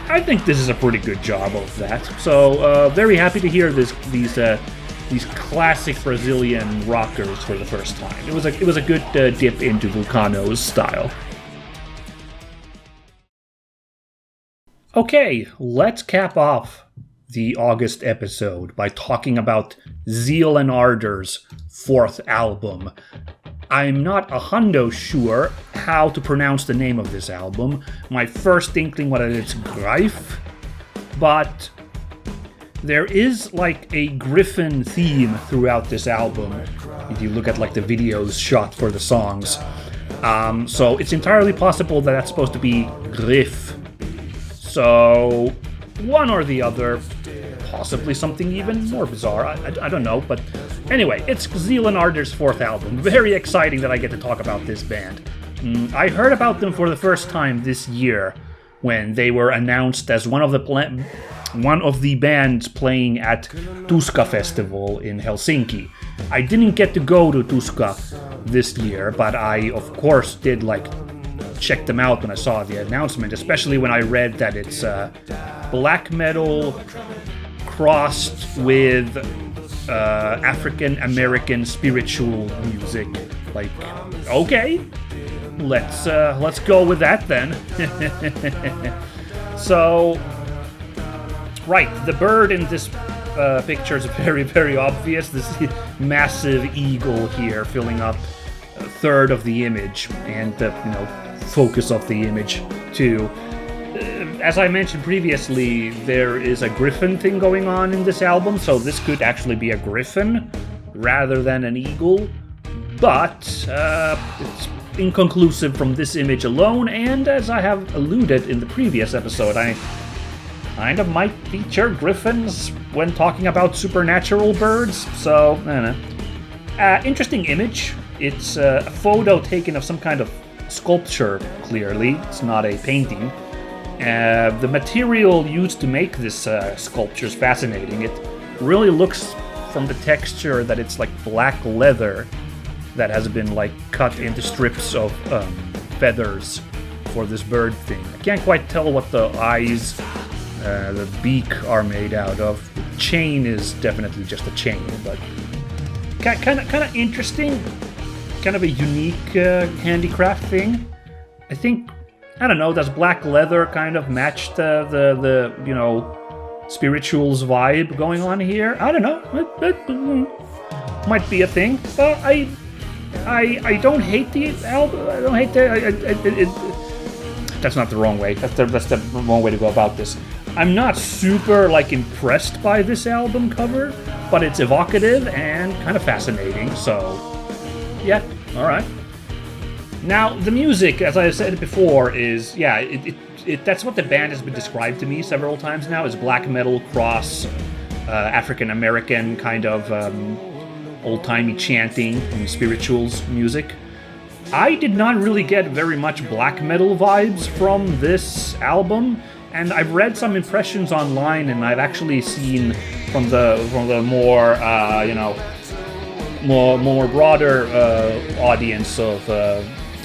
I think this is a pretty good job of that. So very happy to hear these classic Brazilian rockers for the first time. It was a good dip into Vulcano's style. Okay, let's cap off the August episode by talking about Zeal Ardor's 4th album. I'm not 100% sure how to pronounce the name of this album. My first inkling was that it's Greif, but there is like a griffin theme throughout this album, if you look at like the videos shot for the songs. So it's entirely possible that that's supposed to be Greif. So one or the other, possibly something even more bizarre, I don't know, but anyway, it's Zeal Ardor's 4th album. Very exciting that I get to talk about this band. I heard about them for the first time this year when they were announced as one of the bands playing at Tuska Festival in Helsinki. I didn't get to go to Tuska this year, but I of course did like check them out when I saw the announcement, especially when I read that it's black metal crossed with African American spiritual music. Like, okay, let's go with that then. So, right, the bird in this picture is very, very obvious. This massive eagle here filling up a third of the image, and the focus of the image too. As I mentioned previously, there is a griffin thing going on in this album, so this could actually be a griffin rather than an eagle, but it's inconclusive from this image alone, and as I have alluded in the previous episode, I kind of might feature griffins when talking about supernatural birds, so I don't know. Interesting image. It's a photo taken of some kind of sculpture, clearly. It's not a painting. The material used to make this sculpture is fascinating. It really looks from the texture that it's like black leather that has been like cut into strips of feathers for this bird thing. I can't quite tell what the eyes, the beak are made out of. The chain is definitely just a chain, but kind of interesting, kind of a unique handicraft thing. I think, I don't know, does black leather kind of match the spirituals vibe going on here? I don't know. It might be a thing. I don't hate the album. I don't hate that's not the wrong way. That's the wrong way to go about this. I'm not super impressed by this album cover, but it's evocative and kind of fascinating. So, yeah, all right. Now, the music, as I said before, is, that's what the band has been described to me several times now, is black metal cross African-American kind of old-timey chanting and spirituals music. I did not really get very much black metal vibes from this album, and I've read some impressions online, and I've actually seen from the more, more broader audience of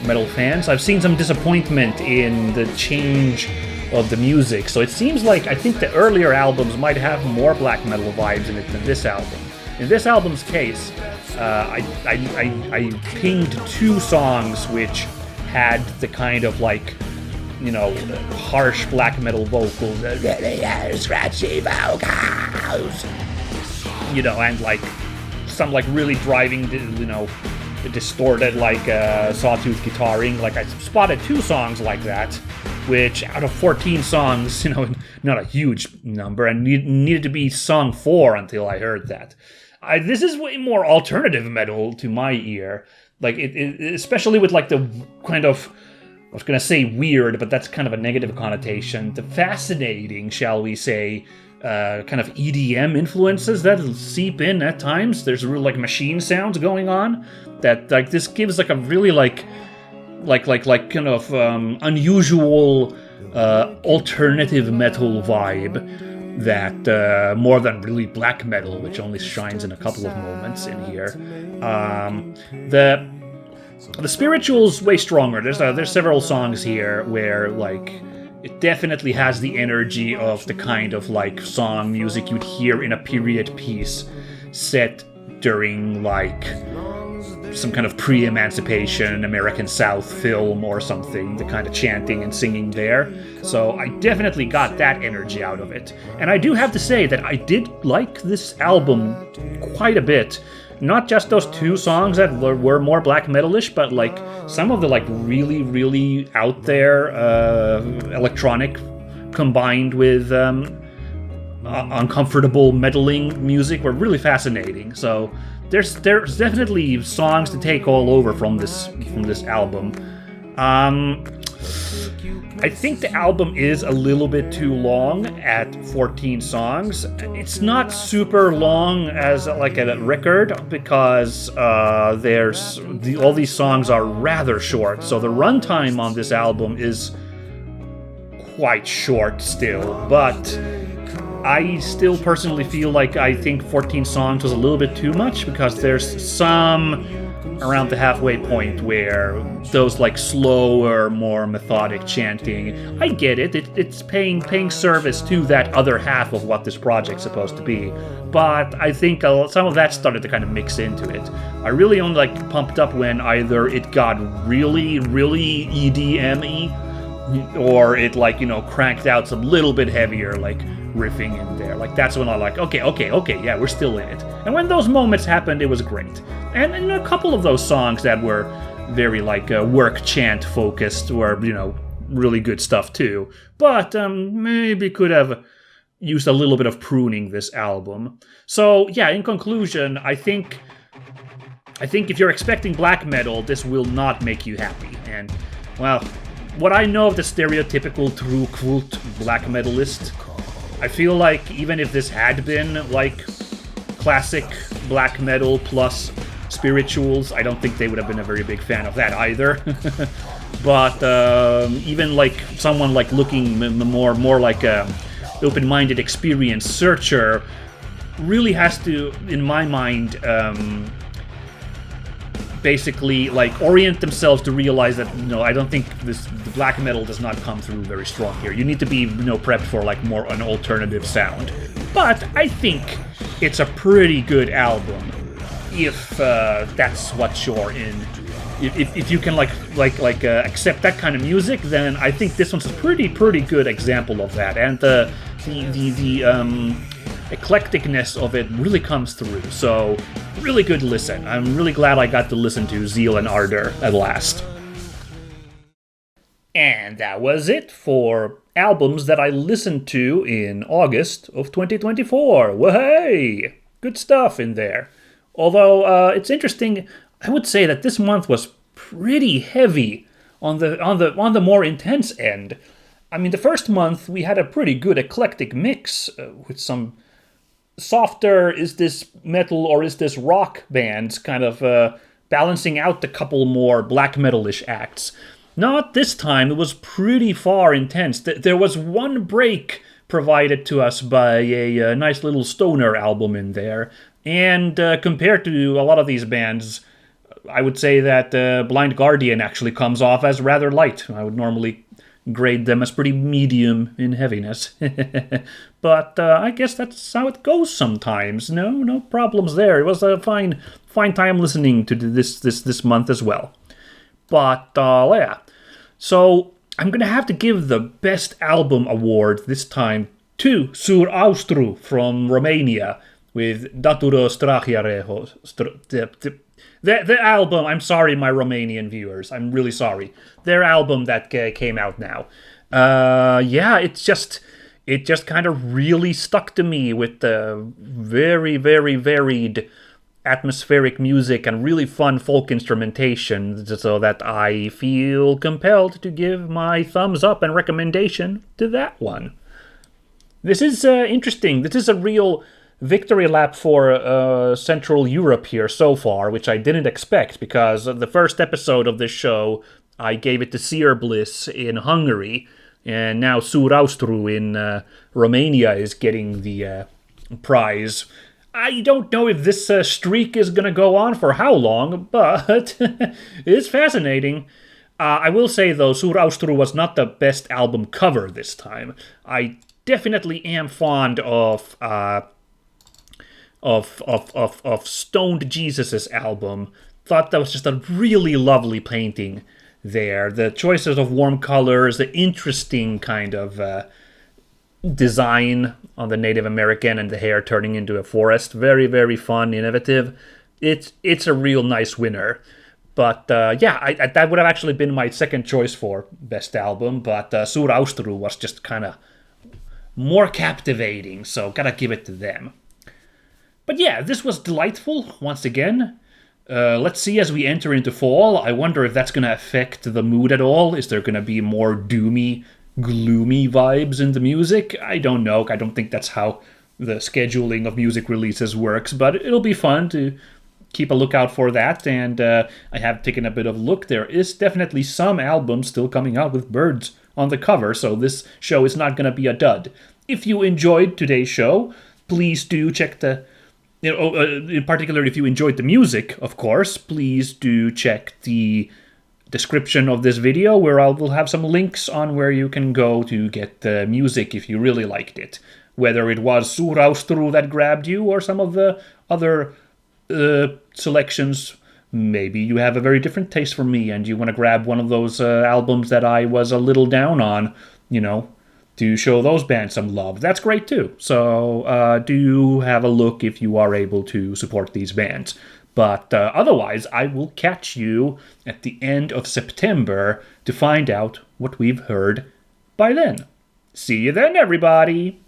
metal fans, I've seen some disappointment in the change of the music. So it seems like I think the earlier albums might have more black metal vibes in it than this album. In this album's case, I pinged 2 songs which had the kind of harsh black metal vocals, really scratchy vocals, and some really driving, distorted sawtooth guitaring. I spotted 2 songs like that, which out of 14 songs, not a huge number, and needed to be song 4 until I heard that. This is way more alternative metal to my ear, especially with the kind of, I was gonna say weird, but that's kind of a negative connotation, the fascinating, shall we say, kind of EDM influences that seep in at times. There's real machine sounds going on that this gives a really kind of unusual alternative metal vibe that more than really black metal, which only shines in a couple of moments in here. The spiritual's way stronger. There's several songs here where it definitely has the energy of the kind of song music you'd hear in a period piece set during some kind of pre-emancipation American South film or something, the kind of chanting and singing there. So I definitely got that energy out of it. And I do have to say that I did like this album quite a bit. Not just those 2 songs that were more black metalish, but some of the really, really out there electronic combined with uncomfortable meddling music were really fascinating. So there's definitely songs to take all over from this album. I think the album is a little bit too long at 14 songs. It's not super long as a record because all these songs are rather short. So the runtime on this album is quite short still, but I still personally feel I think 14 songs was a little bit too much because there's some around the halfway point where those slower, more methodic chanting, I get it. It's paying service to that other half of what this project's supposed to be. But I think some of that started to kind of mix into it. I really only pumped up when either it got really, really EDM-y or it like, cranked out some little bit heavier, like riffing in there. Like that's when I like, okay, yeah, we're still in it. And when those moments happened, it was great. And a couple of those songs that were very like work chant focused were, really good stuff too. But maybe could have used a little bit of pruning this album. So yeah, in conclusion, I think if you're expecting black metal, this will not make you happy. And well, what I know of the stereotypical true cult black metalist, I feel like even if this had been like classic black metal plus spirituals, I don't think they would have been a very big fan of that either. But even like someone like looking more like a open-minded experience searcher really has to, in my mind, basically like orient themselves to realize that I don't think the black metal does not come through very strong here. You need to be prepped for like more an alternative sound. But I think it's a pretty good album if that's what you're in. If you can like accept that kind of music, then I think this one's a pretty good example of that. And the eclecticness of it really comes through. So really good listen. I'm really glad I got to listen to Zeal and Ardor at last. And that was it for albums that I listened to in August of 2024. Wahey! Good stuff in there. Although it's interesting, I would say that this month was pretty heavy on the more intense end. I mean, the first month we had a pretty good eclectic mix with some softer, is this metal or is this rock bands kind of balancing out the couple more black metalish acts. Not this time, it was pretty far intense. There was one break provided to us by a nice little stoner album in there, and compared to a lot of these bands, I would say that Blind Guardian actually comes off as rather light. I would normally grade them as pretty medium in heaviness. But I guess that's how it goes sometimes. No problems there. It was a fine time listening to this month as well. But yeah. So I'm going to have to give the Best Album award this time to Sur Austru from Romania with Datura Str. The album, I'm sorry, my Romanian viewers. I'm really sorry. Their album that came out now. Yeah, it just kind of really stuck to me with the very, very varied atmospheric music and really fun folk instrumentation, so that I feel compelled to give my thumbs up and recommendation to that one. This is interesting. This is a real victory lap for Central Europe here so far, which I didn't expect, because the first episode of this show, I gave it to Seer Bliss in Hungary, and now Sur Austru in Romania is getting the prize. I don't know if this streak is going to go on for how long, but it's fascinating. I will say, though, Sur Austru was not the best album cover this time. I definitely am fond of Stoned Jesus' album. Thought that was just a really lovely painting there. The choices of warm colors, the interesting kind of design on the Native American and the hair turning into a forest. Very, very fun, innovative. It's a real nice winner. But yeah, that would have actually been my second choice for Best Album, but Sur Austru was just kind of more captivating, so gotta give it to them. But yeah, this was delightful, once again. Let's see as we enter into fall. I wonder if that's going to affect the mood at all. Is there going to be more doomy, gloomy vibes in the music? I don't know. I don't think that's how the scheduling of music releases works, but it'll be fun to keep a lookout for that. And I have taken a bit of a look. There is definitely some albums still coming out with birds on the cover, so this show is not going to be a dud. If you enjoyed today's show, please do check the... in particular, if you enjoyed the music, of course, please do check the description of this video, where I will have some links on where you can go to get the music if you really liked it. Whether it was Sur Austru that grabbed you, or some of the other selections maybe you have a very different taste from me and you want to grab one of those albums that I was a little down on, to show those bands some love. That's great too. So do have a look if you are able to support these bands. But otherwise, I will catch you at the end of September to find out what we've heard by then. See you then, everybody!